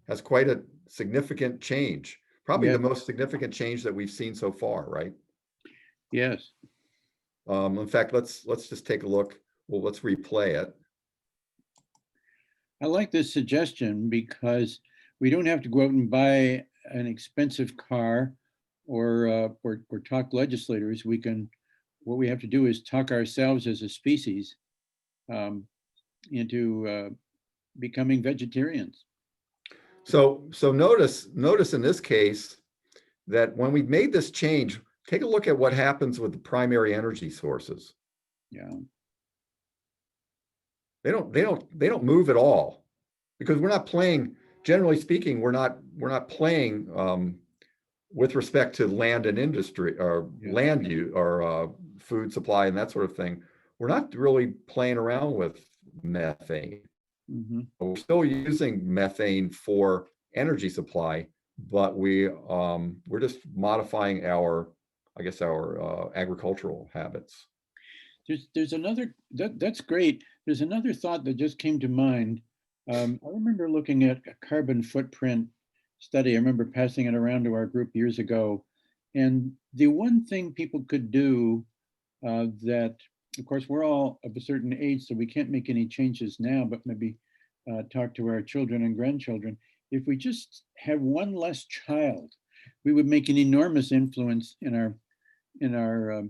that's quite a significant change. Probably Yeah. the most significant change that we've seen so far, right? Yes. In fact, let's just take a look. Well, let's replay it. I like this suggestion because we don't have to go out and buy an expensive car or talk legislators. What we have to do is talk ourselves as a species into becoming vegetarians. So notice in this case that when we made this change, take a look at what happens with the primary energy sources. Yeah. They don't move at all, because we're not playing, generally speaking, we're not playing with respect to land and industry or land use or food supply and that sort of thing. We're not really playing around with methane. Mm-hmm. We're still using methane for energy supply, but we're just modifying our agricultural habits. There's another, that's great. There's another thought that just came to mind. I remember looking at a carbon footprint study. I remember passing it around to our group years ago. And the one thing people could do that, of course, we're all of a certain age, so we can't make any changes now, but maybe talk to our children and grandchildren. If we just have one less child, we would make an enormous influence in our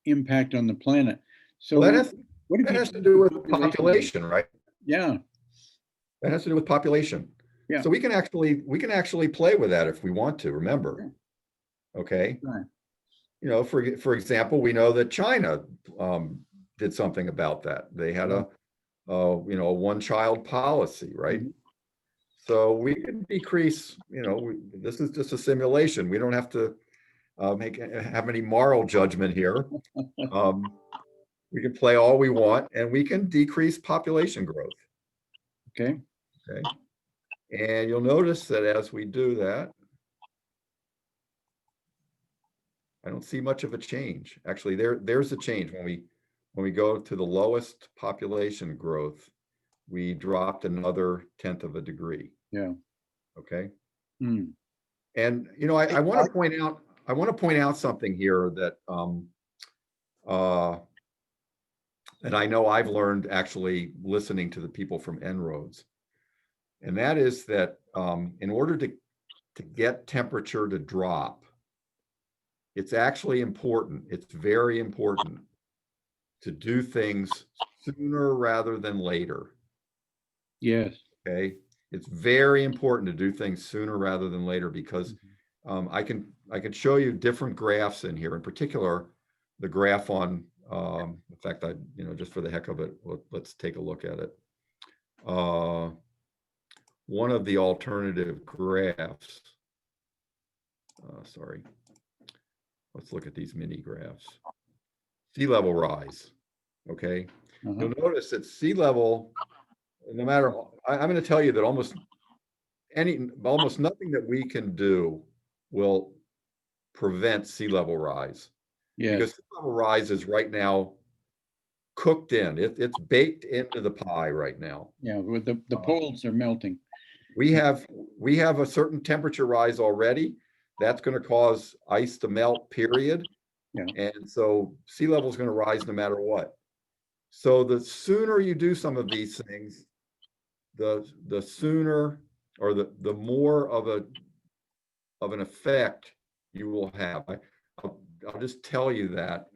impact on the planet. So Well, that what has to do with population, right? Yeah. That has to do with population. Yeah. So we can actually play with that if we want to, remember. Okay. Right. You know, for example, we know that China did something about that. They had a one-child policy, right? Mm-hmm. So we can decrease, this is just a simulation. We don't have to have any moral judgment here. We can play all we want, and we can decrease population growth. Okay. Okay. And you'll notice that as we do that, I don't see much of a change. Actually, there's a change. When we go to the lowest population growth, we dropped another 1/10 of a degree. Yeah. Okay. Mm. And I want to point out something here that and I know I've learned actually listening to the people from En-ROADS. And that is that in order to get temperature to drop, it's actually important. It's very important to do things sooner rather than later. Yes. Okay. It's very important to do things sooner rather than later, because I can show you different graphs in here. In particular, the graph on, in fact, just for the heck of it, let's take a look at it. One of the alternative graphs, sorry. Let's look at these mini graphs. Sea level rise, okay? You'll notice that sea level, no matter, I'm going to tell you that almost nothing that we can do will prevent sea level rise. Yes. Because sea level rise is right now cooked in. It's baked into the pie right now. Yeah, with the poles are melting. We have a certain temperature rise already. That's going to cause ice to melt, period. Yeah. And so sea level is going to rise no matter what. So the sooner you do some of these things, the sooner, or the more of a of an effect you will have. I'll just tell you that.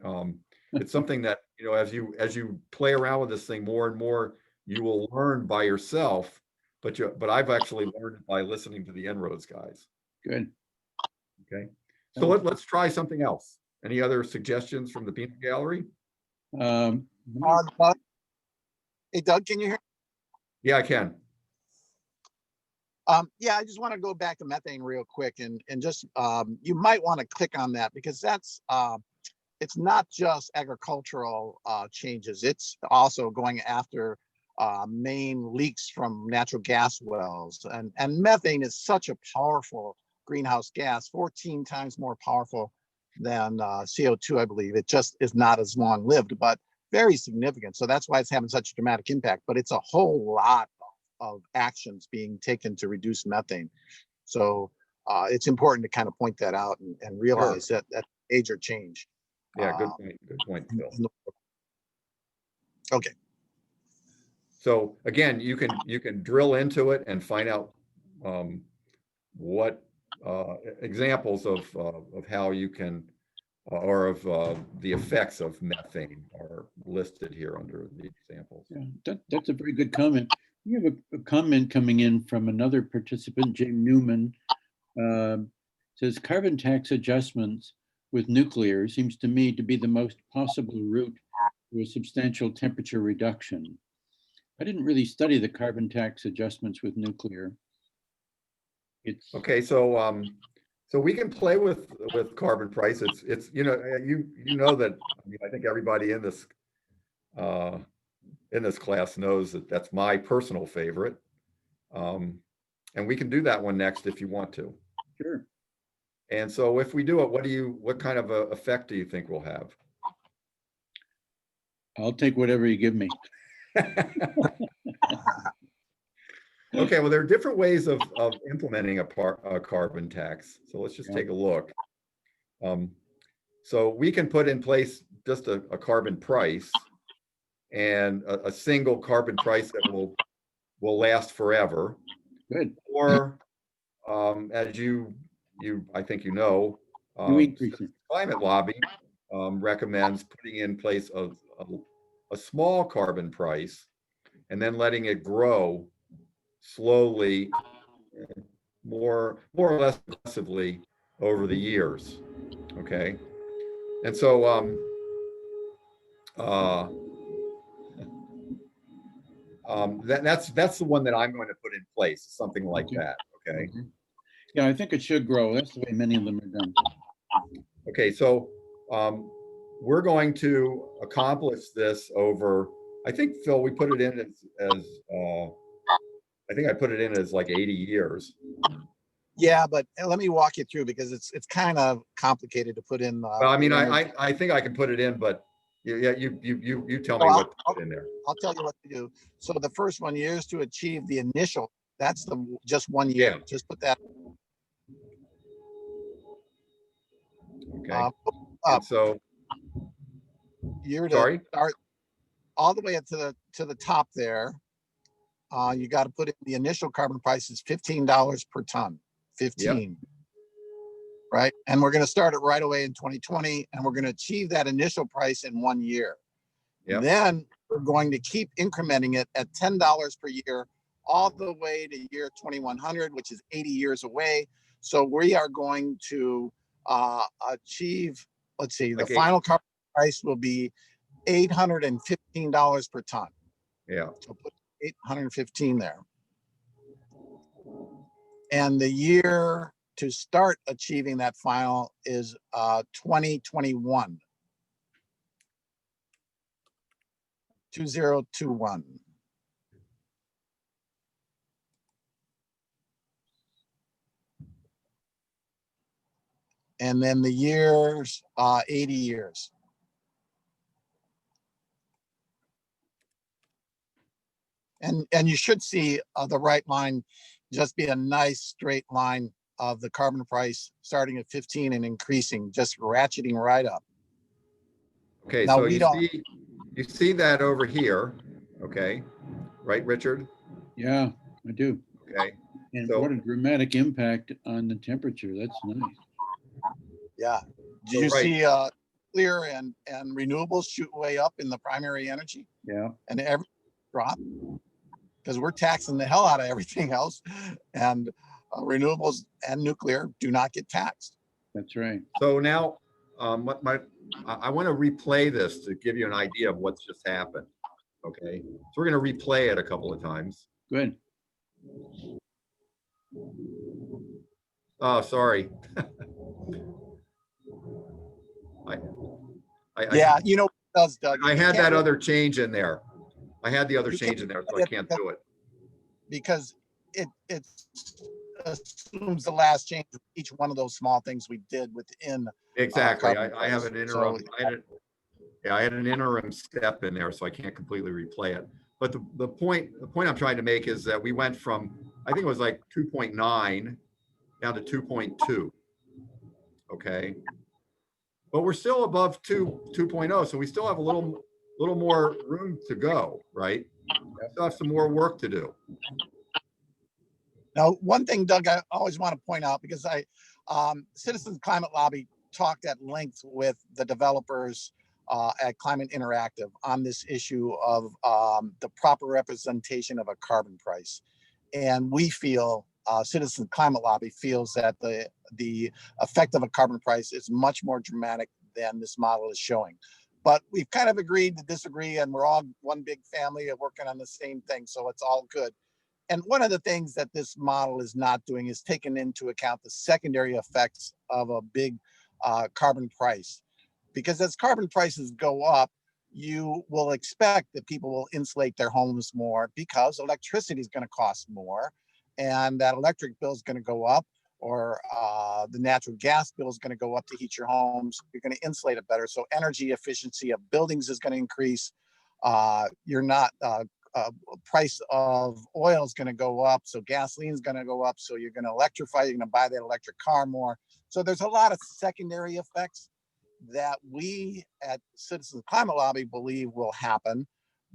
It's something that, you know, as you play around with this thing more and more, you will learn by yourself. But I've actually learned it by listening to the En-ROADS guys. Good. Okay. So let's try something else. Any other suggestions from the peanut gallery? Um, Doug? Hey, Doug, can you hear? Yeah, I can. Yeah, I just want to go back to methane real quick and just, you might want to click on that because that's, it's not just agricultural changes. It's also going after main leaks from natural gas wells. And methane is such a powerful greenhouse gas, 14 times more powerful than CO2, I believe. It just is not as long lived, but very significant. So that's why it's having such a dramatic impact, but it's a whole lot of actions being taken to reduce methane. So it's important to kind of point that out and realize that that's a major change. Yeah, good point. Good point, Phil. Okay. So again, you can drill into it and find out what examples of how you can or of the effects of methane are listed here under the examples. Yeah, that's a very good comment. We have a comment coming in from another participant, Jim Newman. Says carbon tax adjustments with nuclear seems to me to be the most possible route to a substantial temperature reduction. I didn't really study the carbon tax adjustments with nuclear. It's Okay, so so we can play with carbon price. It's you know that, I mean, I think everybody in this class knows that that's my personal favorite. And we can do that one next if you want to. sure. And so if we do it, what kind of a effect do you think we'll have? I'll take whatever you give me. Okay, well, there are different ways of implementing a carbon tax. So let's just take a look. So we can put in place just a carbon price and a single carbon price that will last forever. Good. Or as I think you know, You increase it. Climate Lobby recommends putting in place a small carbon price and then letting it grow slowly, more or less aggressively over the years. Okay, and so that's the one that I'm going to put in place, something like that. Okay. Mm-hmm. Yeah, I think it should grow. That's the way many of them are done. Okay, so we're going to accomplish this over, I think, Phil, we put it in as I think I put it in as like 80 years. Yeah, but let me walk you through because it's kind of complicated to put in. Well, I mean, I think I can put it in, but yeah, you tell me what to put in there. I'll tell you what to do. So the first 1 year is to achieve the initial. That's just 1 year. Yeah. Just put that. Okay. And so Year to sorry. start all the way up to the top there. You got to put in the initial carbon price is $15 per ton. 15. Yep. Right. And we're going to start it right away in 2020. And we're going to achieve that initial price in 1 year. Yep. Then we're going to keep incrementing it at $10 per year all the way to year 2100, which is 80 years away. So we are going to achieve, let's see, the final carbon price will be $815 per ton. Yeah. So put 815 there. And the year to start achieving that final is 2021. 2021. And then the years, 80 years. And you should see the right line just be a nice straight line of the carbon price starting at 15 and increasing, just ratcheting right up. Okay, now, so you see that over here, okay, right, Richard? Yeah, I do. Okay, And So- what a dramatic impact on the temperature. That's nice. Yeah. Did So, you right. see clear and renewables shoot way up in the primary energy Yeah. and every drop? Because we're taxing the hell out of everything else, and renewables and nuclear do not get taxed. That's right. So now, I want to replay this to give you an idea of what's just happened. Okay, so we're going to replay it a couple of times. Good. Oh, sorry. Yeah, you know what it does, Doug? I You had can't that really- other change in there. I had the other You change can't in there, so I get- can't do it. because it assumes the last change of each one of those small things we did within. Exactly. carbon I have an price. interim. So- I had an interim step in there, so I can't completely replay it. But the point I'm trying to make is that we went from, I think it was like 2.9 down to 2.2. Okay. But we're still above 2.0, so we still have a little more room to go, right? We still have some more work to do. Now, one thing, Doug, I always want to point out, because Citizens Climate Lobby talked at length with the developers at Climate Interactive on this issue of the proper representation of a carbon price. And we feel, Citizens Climate Lobby feels that the effect of a carbon price is much more dramatic than this model is showing. But we've kind of agreed to disagree, and we're all one big family of working on the same thing, so it's all good. And one of the things that this model is not doing is taking into account the secondary effects of a big carbon price. Because as carbon prices go up, you will expect that people will insulate their homes more because electricity is going to cost more, and that electric bill is going to go up, or the natural gas bill is going to go up to heat your homes. You're going to insulate it better. So energy efficiency of buildings is going to increase. You're not price of oil is going to go up, so gasoline is going to go up, so you're going to electrify, you're going to buy that electric car more. So there's a lot of secondary effects that we at Citizens Climate Lobby believe will happen.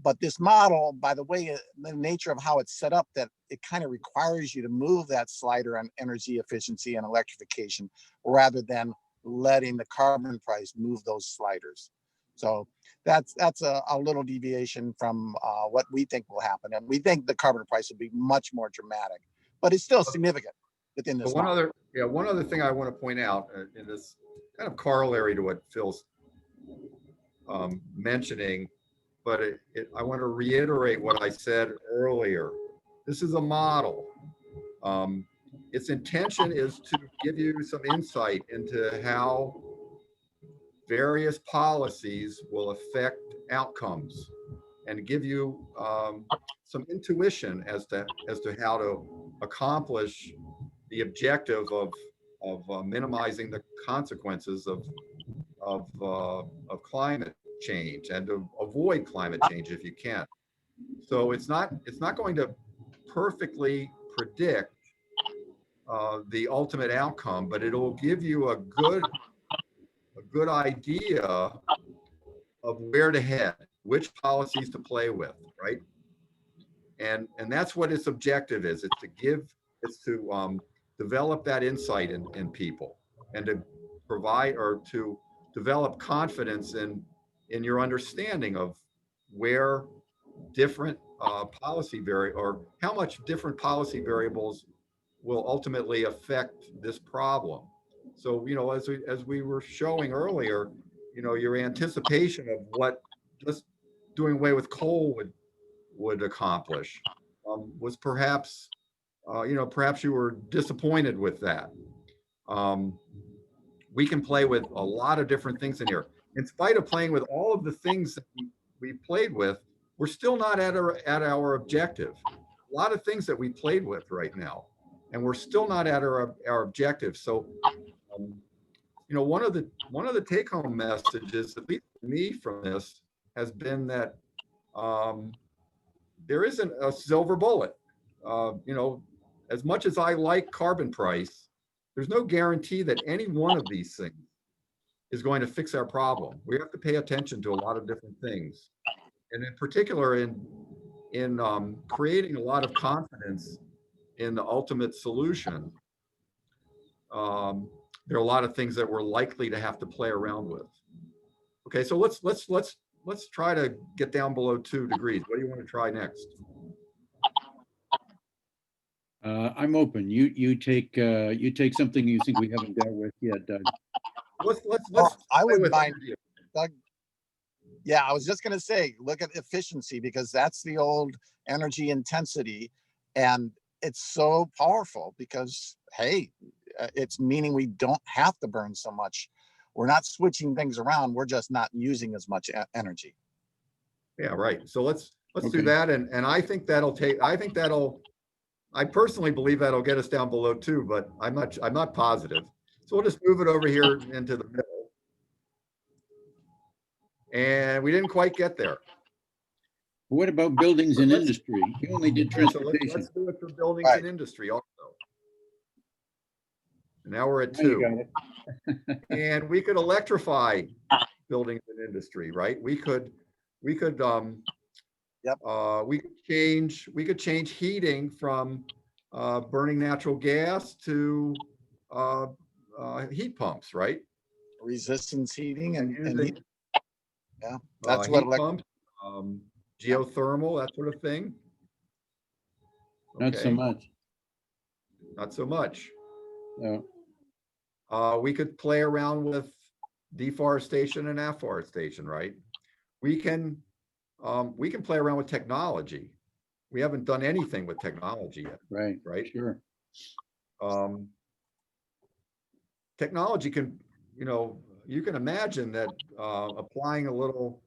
But this model, by the way, the nature of how it's set up, that it kind of requires you to move that slider on energy efficiency and electrification rather than letting the carbon price move those sliders. So that's a little deviation from what we think will happen. And we think the carbon price will be much more dramatic, but it's still significant within this But one model. other thing I want to point out in this kind of corollary to what Phil's mentioning, but I want to reiterate what I said earlier. This is a model. Its intention is to give you some insight into how various policies will affect outcomes and give you some intuition as to how to accomplish the objective of minimizing the consequences of climate change and to avoid climate change if you can. So it's not going to perfectly predict the ultimate outcome, but it'll give you a good idea of where to head, which policies to play with, right? And that's what its objective is. It's to develop that insight in people and to provide or to develop confidence in your understanding of where different or how much different policy variables will ultimately affect this problem. So, as we were showing earlier, your anticipation of what just doing away with coal would accomplish was perhaps, perhaps you were disappointed with that. We can play with a lot of different things in here. In spite of playing with all of the things that we played with, we're still not at our objective. A lot of things that we played with right now, and we're still not at our objective. So, one of the take-home messages, at least for me from this, has been that there isn't a silver bullet. As much as I like carbon price, there's no guarantee that any one of these things is going to fix our problem. We have to pay attention to a lot of different things, and in particular in creating a lot of confidence in the ultimate solution, there are a lot of things that we're likely to have to play around with. Okay, so let's try to get down below 2 degrees. What do you want to try next? I'm open. You take something you think we haven't dealt with yet, Doug. Well, Let's I play wouldn't with mind, energy. Doug. Yeah, I was just gonna say, look at efficiency, because that's the old energy intensity. And it's so powerful because, hey, it's meaning we don't have to burn so much. We're not switching things around. We're just not using as much energy. Yeah, right. So let's do Okay. that. And I think I personally believe that'll get us down below 2, but I'm not positive. So we'll just move it over here into the middle. And we didn't quite get there. What about buildings and Let's- industry? You only did So let's transportation. do it for buildings Right. and industry also. And now we're at Now you 2. got it. And we could electrify buildings and industry, right? We could we could change heating from burning natural gas to heat pumps, right? Resistance heating and Using heat. Yeah, that's what heat pumps, geothermal, that sort of thing. Not so Okay, much. not so much. No. We could play around with deforestation and afforestation, right? We can play around with technology. We haven't done anything with technology yet, Right. right? Sure. Technology can, you can imagine that applying a little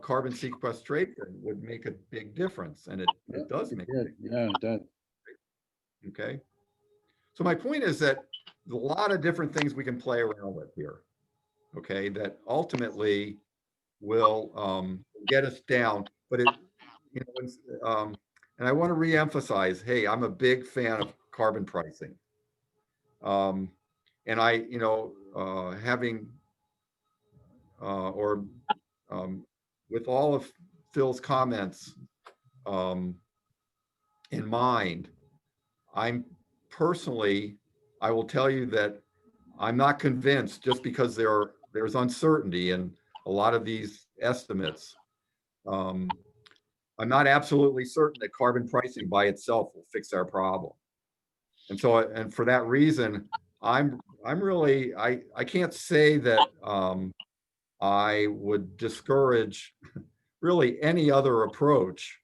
carbon sequestration would make a big difference, and it does make a Good. big difference. Yeah, it does. Okay. So my point is that there's a lot of different things we can play around with here. Okay, that ultimately will get us down. But and I want to reemphasize, hey, I'm a big fan of carbon pricing. And I, having with all of Phil's comments in mind, I'm personally, I will tell you that I'm not convinced just because there's uncertainty in a lot of these estimates. I'm not absolutely certain that carbon pricing by itself will fix our problem. And so, and for that reason, I'm really, I can't say that I would discourage really any other approach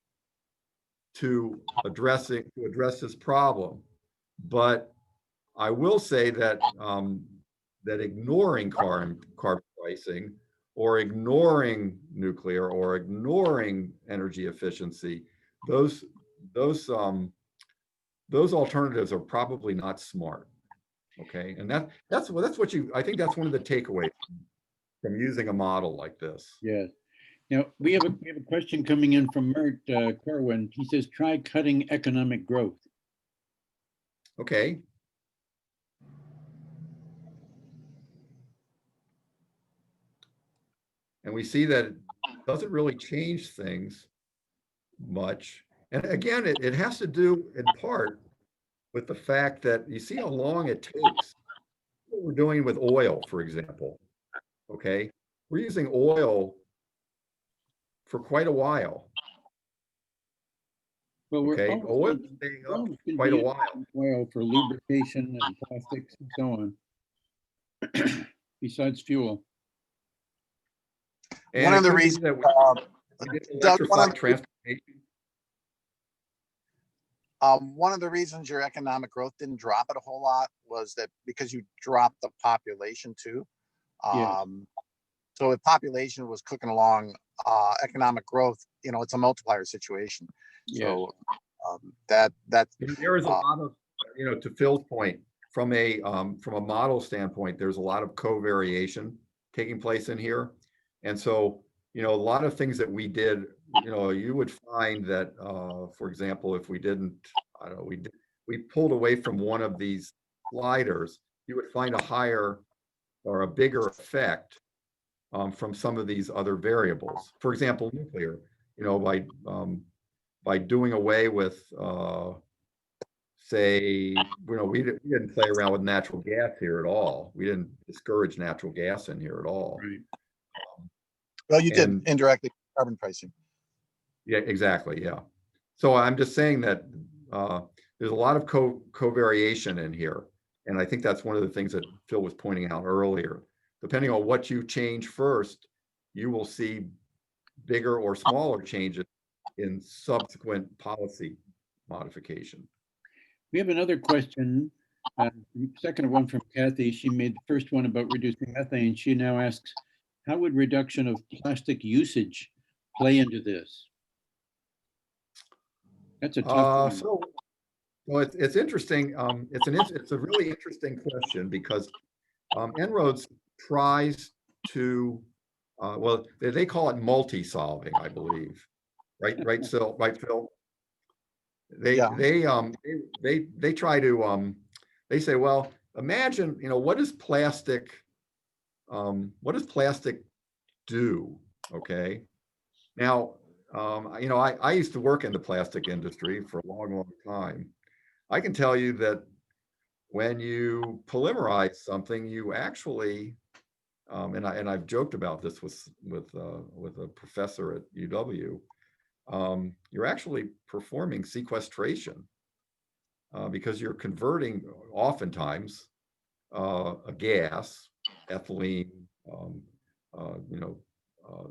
to address this problem. But I will say that that ignoring carbon pricing, or ignoring nuclear, or ignoring energy efficiency, those alternatives are probably not smart. Okay, and that's what I think that's one of the takeaways from using a model like this. Yes. Now, we have a question coming in from Mert Corwin. He says, try cutting economic growth. Okay. And we see that it doesn't really change things much. And again, it has to do in part with the fact that you see how long it takes. What we're doing with oil, for example. Okay. We're using oil for quite a while. Well, we're Okay. always Oil gonna- staying we're up always gonna quite be a while. using oil for lubrication and plastics and so on, besides fuel. And One it of the could be reasons, that we Doug, electrify transportation. one of the reasons your economic growth didn't drop it a whole lot was that because you dropped the population too. Yeah. So if population was cooking along, economic growth, it's a multiplier situation. Yeah. So that's There is a lot of, to Phil's point, from a model standpoint, there's a lot of covariation taking place in here. And so, a lot of things that we did, you would find that, for example, if we didn't, I don't know, we pulled away from one of these sliders, you would find a higher or a bigger effect from some of these other variables. For example, nuclear, by doing away with say, we didn't play around with natural gas here at all. We didn't discourage natural gas in here at all. Right. Well, you did And- indirectly carbon pricing. Yeah, exactly. Yeah. So I'm just saying that there's a lot of covariation in here. And I think that's one of the things that Phil was pointing out earlier. Depending on what you change first, you will see bigger or smaller changes in subsequent policy modification. We have another question, second one from Kathy. She made the first one about reducing methane. She now asks, how would reduction of plastic usage play into this? That's a tough one. So, well, it's interesting. It's a really interesting question because En-ROADS tries to, well, they call it multi-solving, I believe. Right, Phil? Right, Phil? Yeah. They try to, they say, well, imagine, what does plastic do? Okay. Now, I used to work in the plastic industry for a long, long time. I can tell you that when you polymerize something, you actually, and I've joked about this with a professor at UW, you're actually performing sequestration because you're converting oftentimes a gas, ethylene,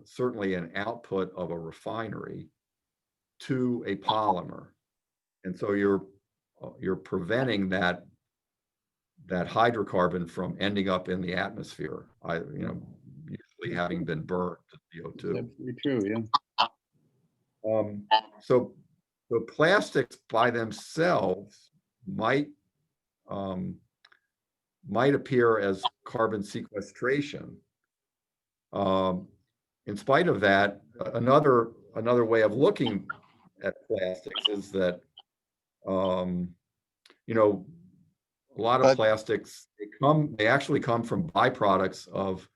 certainly an output of a refinery to a polymer. And so you're preventing that hydrocarbon from ending up in the atmosphere, usually having been burned to CO2. Absolutely true, yeah. So plastics by themselves might appear as carbon sequestration. In spite of that, another way of looking at plastics is that a lot of plastics they actually come from byproducts of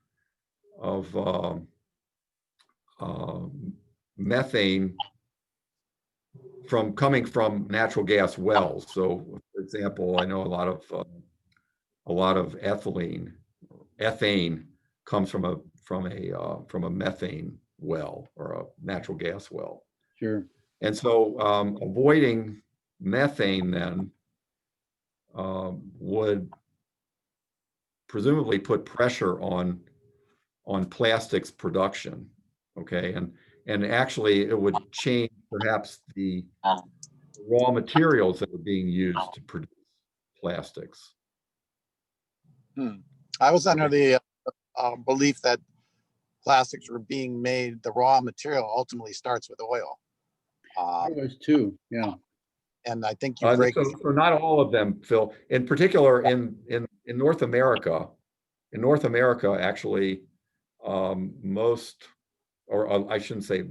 methane coming from natural gas wells. So, for example, I know a lot of ethane comes from a methane well or a natural gas well. Sure. And so, avoiding methane then would presumably put pressure on plastics production. Okay, and actually it would change perhaps the raw materials that are being used to produce plastics. I was under the belief that plastics were being made, the raw material ultimately starts with oil. I was too, yeah. And I think you break. So not all of them, Phil. In particular, in North America, actually, most, or I shouldn't say,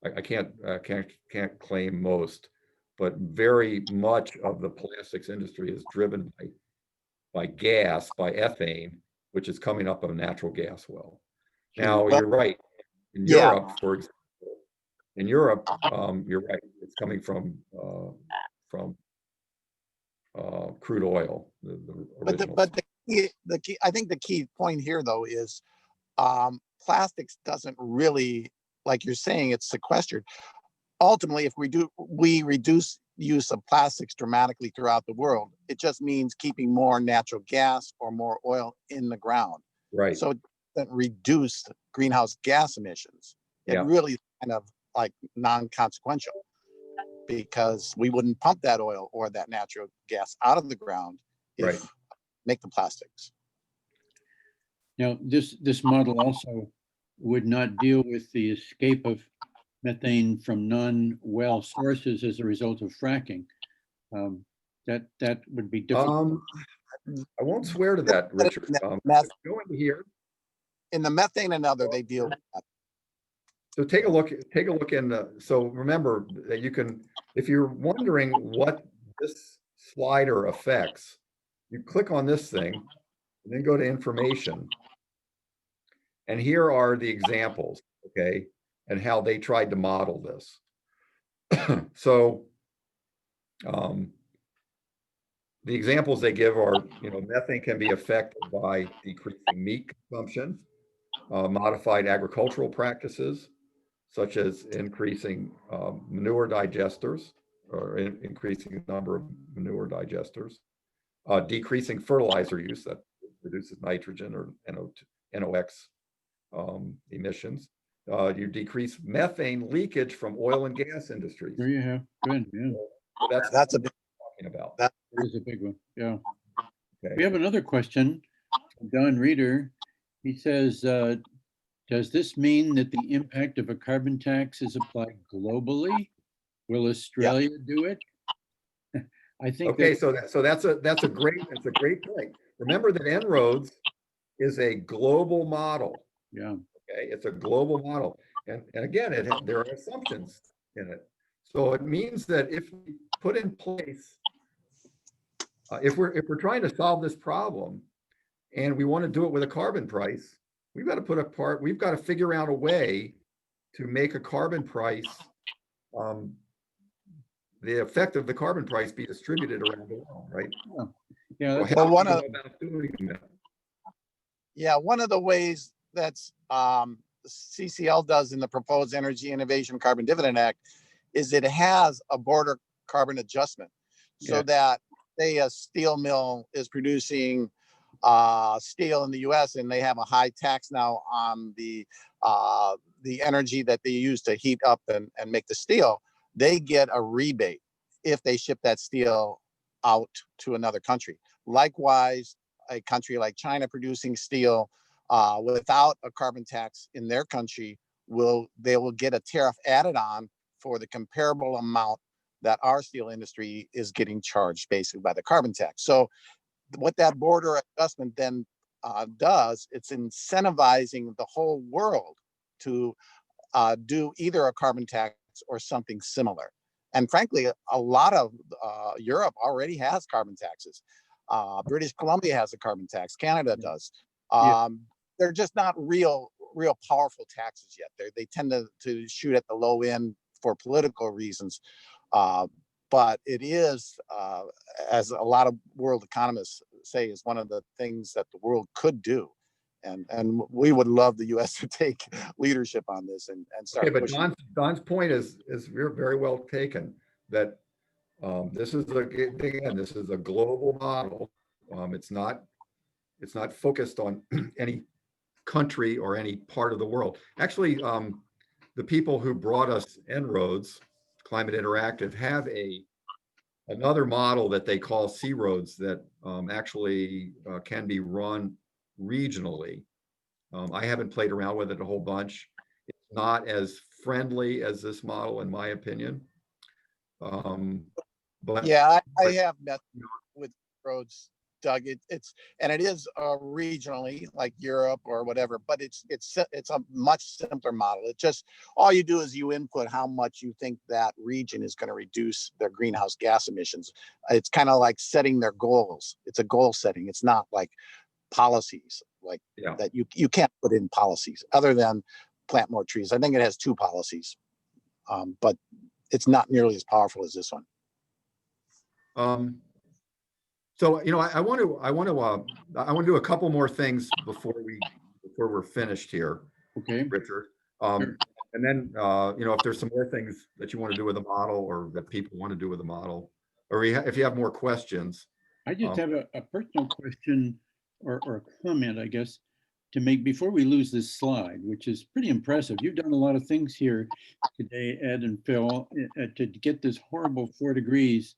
I can't claim most, but very much of the plastics industry is driven by gas, by ethane, which is coming up of a natural gas well. Now, you're right. In Europe, for example, you're right. It's coming from crude oil. The original. But the key, I think the key point here though is plastics doesn't really, like you're saying, it's sequestered. Ultimately, if we reduce use of plastics dramatically throughout the world, it just means keeping more natural gas or more oil in the ground. Right. So it doesn't reduce greenhouse gas emissions. It really kind of like non-consequential because we wouldn't pump that oil or that natural gas out of the ground if make the plastics. Now, this model also would not deal with the escape of methane from non-well sources as a result of fracking. That would be difficult. I won't swear to that, Richard. Go into here. In the methane and other, they deal with that. So take a look in so remember that you can, if you're wondering what this slider affects, you click on this thing and then go to information. And here are the examples, okay, and how they tried to model this. So the examples they give are, methane can be affected by decreasing meat consumption, modified agricultural practices, such as increasing manure digesters or increasing the number of manure digesters, decreasing fertilizer use that reduces nitrogen or NOx emissions. You decrease methane leakage from oil and gas industries. There you have, good, yeah, So That's a what we're talking about. that- that is a big one, yeah. Okay. We have another question from Don Reeder. He says, does this mean that the impact of a carbon tax is applied globally? Will Australia do it? I think Okay, that, so that's a great point. Remember that En-ROADS is a global model. yeah, Okay, it's a global model, and again, there are assumptions in it. So it means that if we put in place, if we're trying to solve this problem, and we want to do it with a carbon price, we've got to figure out a way to make a carbon price, the effect of the carbon price be distributed around the world, right? yeah, So that's- how do one we of- go about doing that? Yeah, one of the ways that's CCL does in the proposed Energy Innovation Carbon Dividend Act is it has a border carbon adjustment, so Yeah. that say a steel mill is producing steel in the US and they have a high tax now on the energy that they use to heat up and make the steel, they get a rebate if they ship that steel out to another country. Likewise, a country like China producing steel without a carbon tax in their country will get a tariff added on for the comparable amount that our steel industry is getting charged basically by the carbon tax. So what that border adjustment then does, it's incentivizing the whole world to do either a carbon tax or something similar. And frankly, a lot of Europe already has carbon taxes. British Columbia has a carbon tax. Canada does. Yeah. They're just not real powerful taxes yet. They tend to shoot at the low end for political reasons. But it is, as a lot of world economists say, is one of the things that the world could do. And we would love the US to take leadership on this and start Okay, but pushing. Don's point is very well taken, that this is a global model. It's not focused on any country or any part of the world. Actually, the people who brought us En-ROADS, Climate Interactive, have another model that they call C-ROADS that actually can be run regionally. I haven't played around with it a whole bunch. It's not as friendly as this model, in my opinion. But Yeah, I have met with roads, Doug. It is regionally like Europe or whatever, but it's a much simpler model. It just, all you do is you input how much you think that region is going to reduce their greenhouse gas emissions. It's kind of like setting their goals. It's a goal setting. It's not like policies like yeah, that. You can't put in policies other than plant more trees. I think it has 2 policies, but it's not nearly as powerful as this one. So I want to do a couple more things before we're finished here, okay, Richard. Sure. And then if there's some more things that you want to do with the model, or that people want to do with the model, or if you have more questions. I just have a personal question or a comment, I guess, to make before we lose this slide, which is pretty impressive. You've done a lot of things here today, Ed and Phil, to get this horrible 4 degrees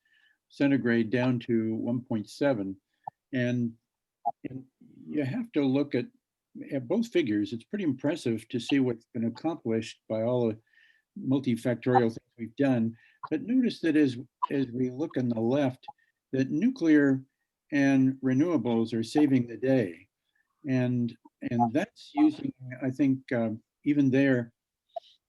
centigrade down to 1.7. And you have to look at both figures. It's pretty impressive to see what's been accomplished by all the multifactorial things we've done. But notice that as we look on the left, that nuclear and renewables are saving the day. And that's using, I think, even there,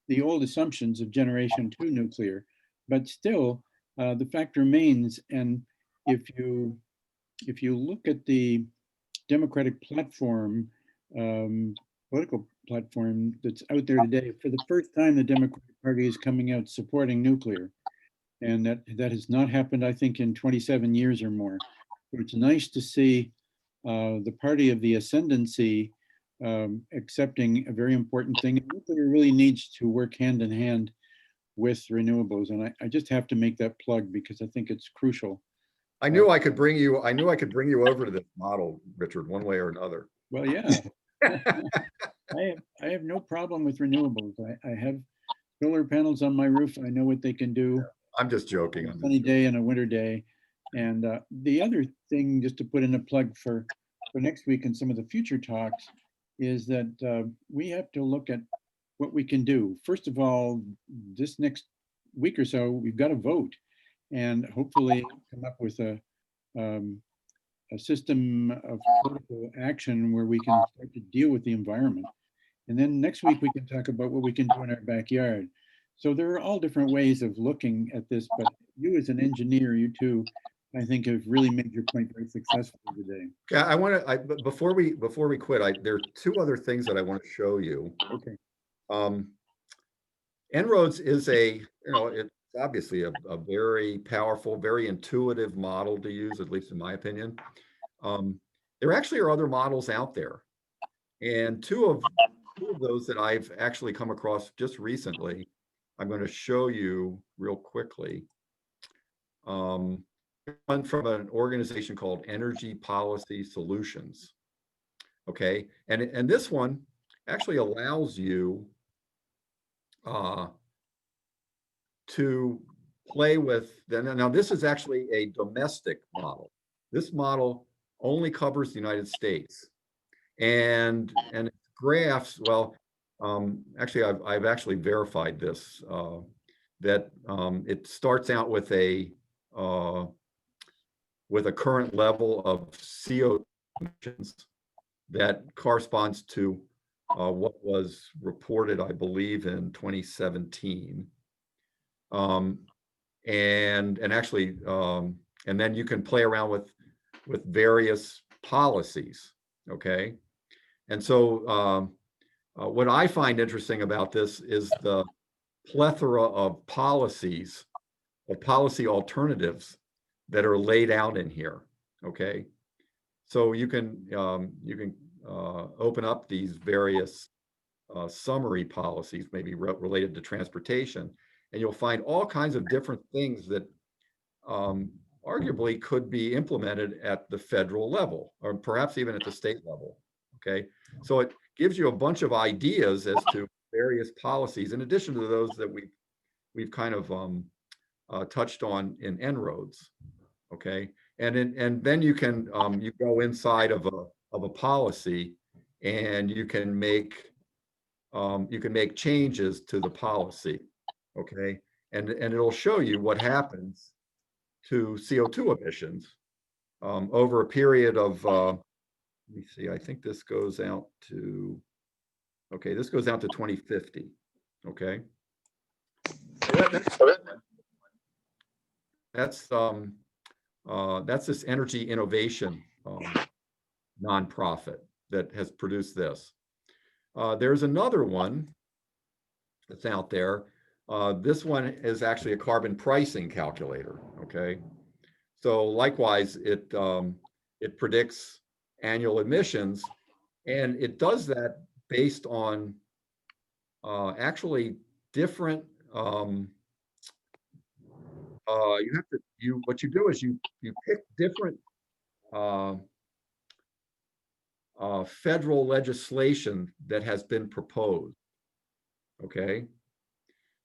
the old assumptions of generation 2 nuclear. But still, the fact remains, and if you look at the Democratic platform, political platform that's out there today, for the first time, the Democratic Party is coming out supporting nuclear. And that has not happened, I think, in 27 years or more. So it's nice to see the party of the ascendancy accepting a very important thing. And nuclear really needs to work hand in hand with renewables. And I just have to make that plug because I think it's crucial. I knew I could bring you over to this model, Richard, one way or another. Well, yeah, I have no problem with renewables. I have solar panels on my roof. I know what they can do. I'm just joking. A sunny day and a winter day. And the other thing, just to put in a plug for next week and some of the future talks, is that we have to look at what we can do. First of all, this next week or so, we've got to vote and hopefully come up with a system of political action where we can start to deal with the environment. And then next week, we can talk about what we can do in our backyard. So there are all different ways of looking at this, but you as an engineer, you too, I think have really made your point very successfully today. Yeah, I want to, but before we quit, there are two other things that I want to show you. Okay. En-ROADS is it's obviously a very powerful, very intuitive model to use, at least in my opinion. There actually are other models out there. And two of those that I've actually come across just recently, I'm going to show you real quickly. One from an organization called Energy Policy Solutions. Okay, and this one actually allows you to play with. Now this is actually a domestic model. This model only covers the United States, and graphs. Well, actually, I've actually verified this. That it starts out with a current level of CO2 emissions that corresponds to what was reported, I believe, in 2017. And actually, and then you can play around with various policies. Okay, and so what I find interesting about this is the plethora of policy alternatives that are laid out in here. Okay, so you can open up these various summary policies, maybe related to transportation, and you'll find all kinds of different things that arguably could be implemented at the federal level, or perhaps even at the state level. Okay, so it gives you a bunch of ideas as to various policies, in addition to those that we've kind of touched on in En-ROADS. Okay, and then you can you go inside of a policy, and you can make changes to the policy. Okay, and it'll show you what happens to CO2 emissions over a period of let me see, I think this goes out to, okay, this goes out to 2050. Okay, that's this energy innovation nonprofit that has produced this. There's another one that's out there. This one is actually a carbon pricing calculator. Okay, so likewise, it predicts annual emissions, and it does that based on actually different. What you do is you pick different federal legislation that has been proposed. Okay,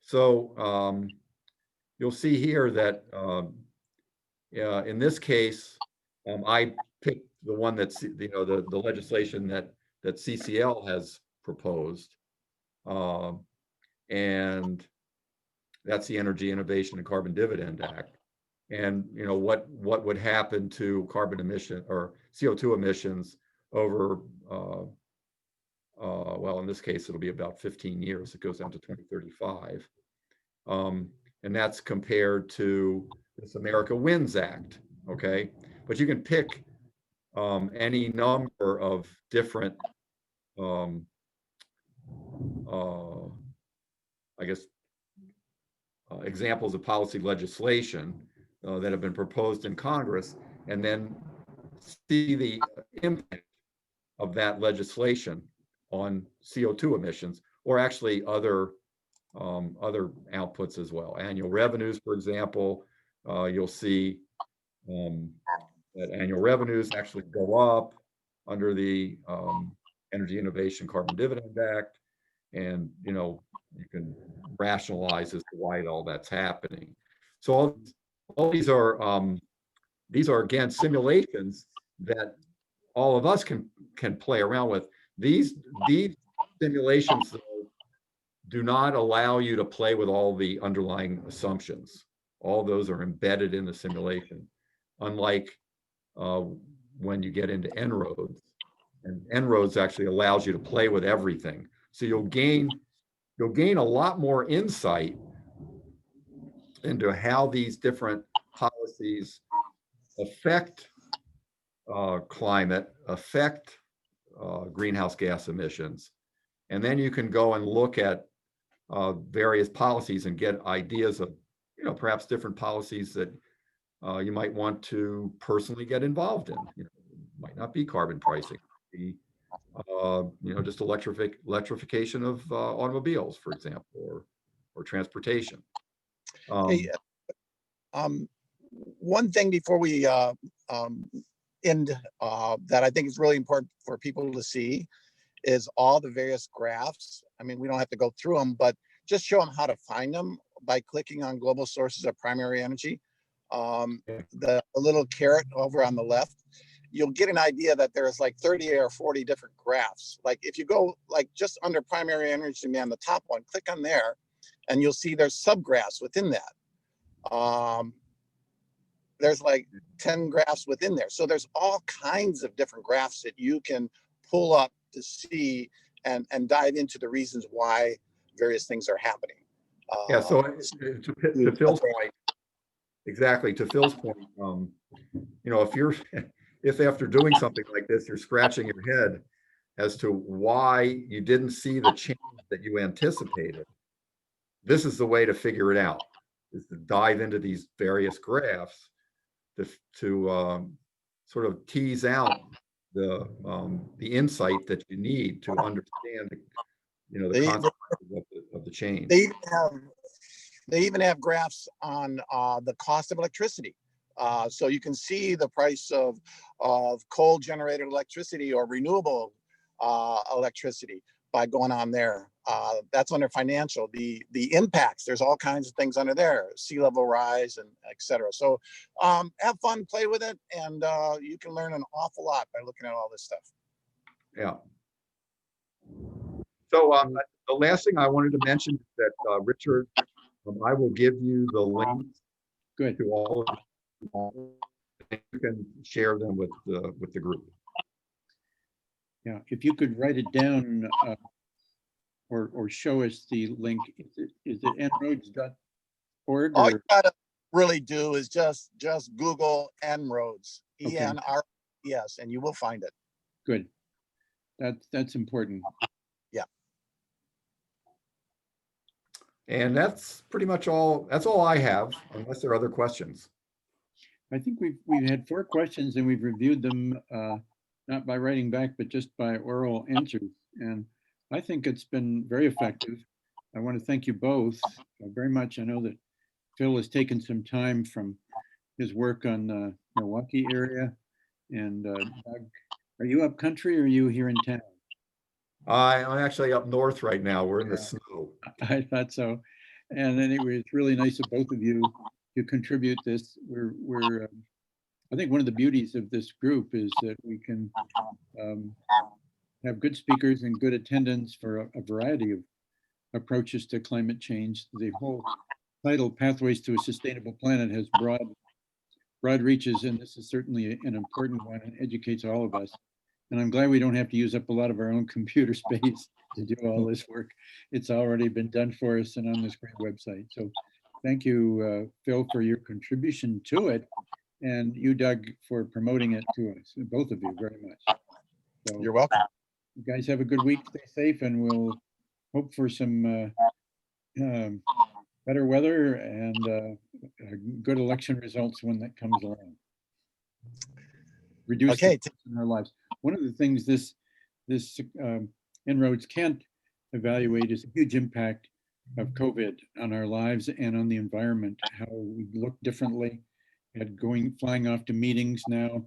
so you'll see here that in this case, I picked the one that's the legislation that CCL has proposed, and that's the Energy Innovation and Carbon Dividend Act. And what would happen to carbon emission or CO2 emissions over well, in this case, it'll be about 15 years. It goes down to 2035. And that's compared to this America Wins Act. Okay, but you can pick any number of different I guess examples of policy legislation that have been proposed in Congress, and then see the impact of that legislation on CO2 emissions, or actually other outputs as well. Annual revenues, for example, you'll see that annual revenues actually go up under the Energy Innovation Carbon Dividend Act. And, you can rationalize as to why all that's happening. So all these are again simulations that all of us can play around with. These simulations though, do not allow you to play with all the underlying assumptions. All those are embedded in the simulation, unlike when you get into En-ROADS. And En-ROADS actually allows you to play with everything. So you'll gain a lot more insight into how these different policies affect climate, affect greenhouse gas emissions. And then you can go and look at various policies and get ideas of, perhaps different policies that you might want to personally get involved in. It might not be carbon pricing, be just electrification of automobiles, for example, or transportation. Hey, one thing before we end that I think is really important for people to see is all the various graphs. I mean, we don't have to go through them, but just show them how to find them by clicking on global sources of primary energy. The little caret over on the left, you'll get an idea that there's like 30 or 40 different graphs. Like if you go like just under primary energy demand, the top one, click on there, and you'll see there's subgraphs within that. There's like 10 graphs within there. So there's all kinds of different graphs that you can pull up to see and dive into the reasons why various things are happening. Yeah, so to Phil's point, exactly, to Phil's point, if after doing something like this, you're scratching your head as to why you didn't see the change that you anticipated, this is the way to figure it out, is to dive into these various graphs to sort of tease out the insight that you need to understand the consequences of the change. They even have graphs on the cost of electricity. So you can see the price of coal generated electricity or renewable electricity by going on there. That's under financial. The impacts, there's all kinds of things under there, sea level rise and etc. So have fun, play with it, and you can learn an awful lot by looking at all this stuff. Yeah. So the last thing I wanted to mention is that Richard, I will give you the links to all of them. You can share them with the group. Yeah, if you could write it down or show us the link. Is it En-ROADS.org? All you gotta really do is just Google En-ROADS, E-N-R-O-A-D-S, and you will find it. Good. That's important. Yeah. And that's pretty much all. That's all I have, unless there are other questions. I think we've had 4 questions and we've reviewed them not by writing back, but just by oral answers. And I think it's been very effective. I want to thank you both very much. I know that Phil has taken some time from his work on the Milwaukee area. And Doug, are you up country or are you here in town? I'm actually up north right now. We're in the snow. I thought so. And anyway, it's really nice of both of you to contribute this. We're I think one of the beauties of this group is that we can have good speakers and good attendance for a variety of approaches to climate change. The whole title, Pathways to a Sustainable Planet, has broad reaches, and this is certainly an important one and educates all of us. And I'm glad we don't have to use up a lot of our own computer space to do all this work. It's already been done for us and on this great website. So thank you, Phil, for your contribution to it, and you, Doug, for promoting it to us, both of you very much. So, you're welcome. you guys have a good week, stay safe, and we'll hope for some better weather and good election results when that comes along. reduce Okay, the stress in our lives. One of the things this En-ROADS can't evaluate is a huge impact of COVID on our lives and on the environment, how we look differently at flying off to meetings now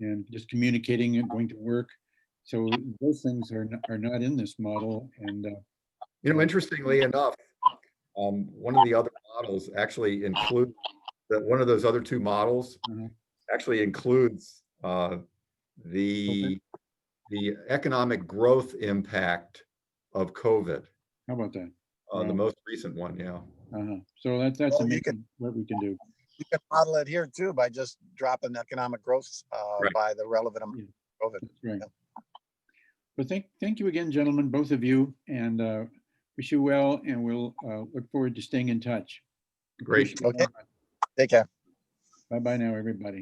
and just communicating and going to work. So those things are not in this model. And Interestingly enough, one of the other models actually includes that one of those other two models Mhm. actually includes the economic growth impact of COVID, how about that? the Wow. most recent one, yeah. So that's Well, you amazing what we can do. you can model it here too by just dropping economic growth Right. by the relevant amount Yeah. of COVID. That's right. Yeah. Well, thank you again, gentlemen, both of you, and wish you well, and we'll look forward to staying in touch. Great. Okay. Take care. Bye-bye now, everybody.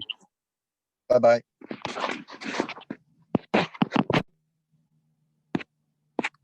Bye-bye.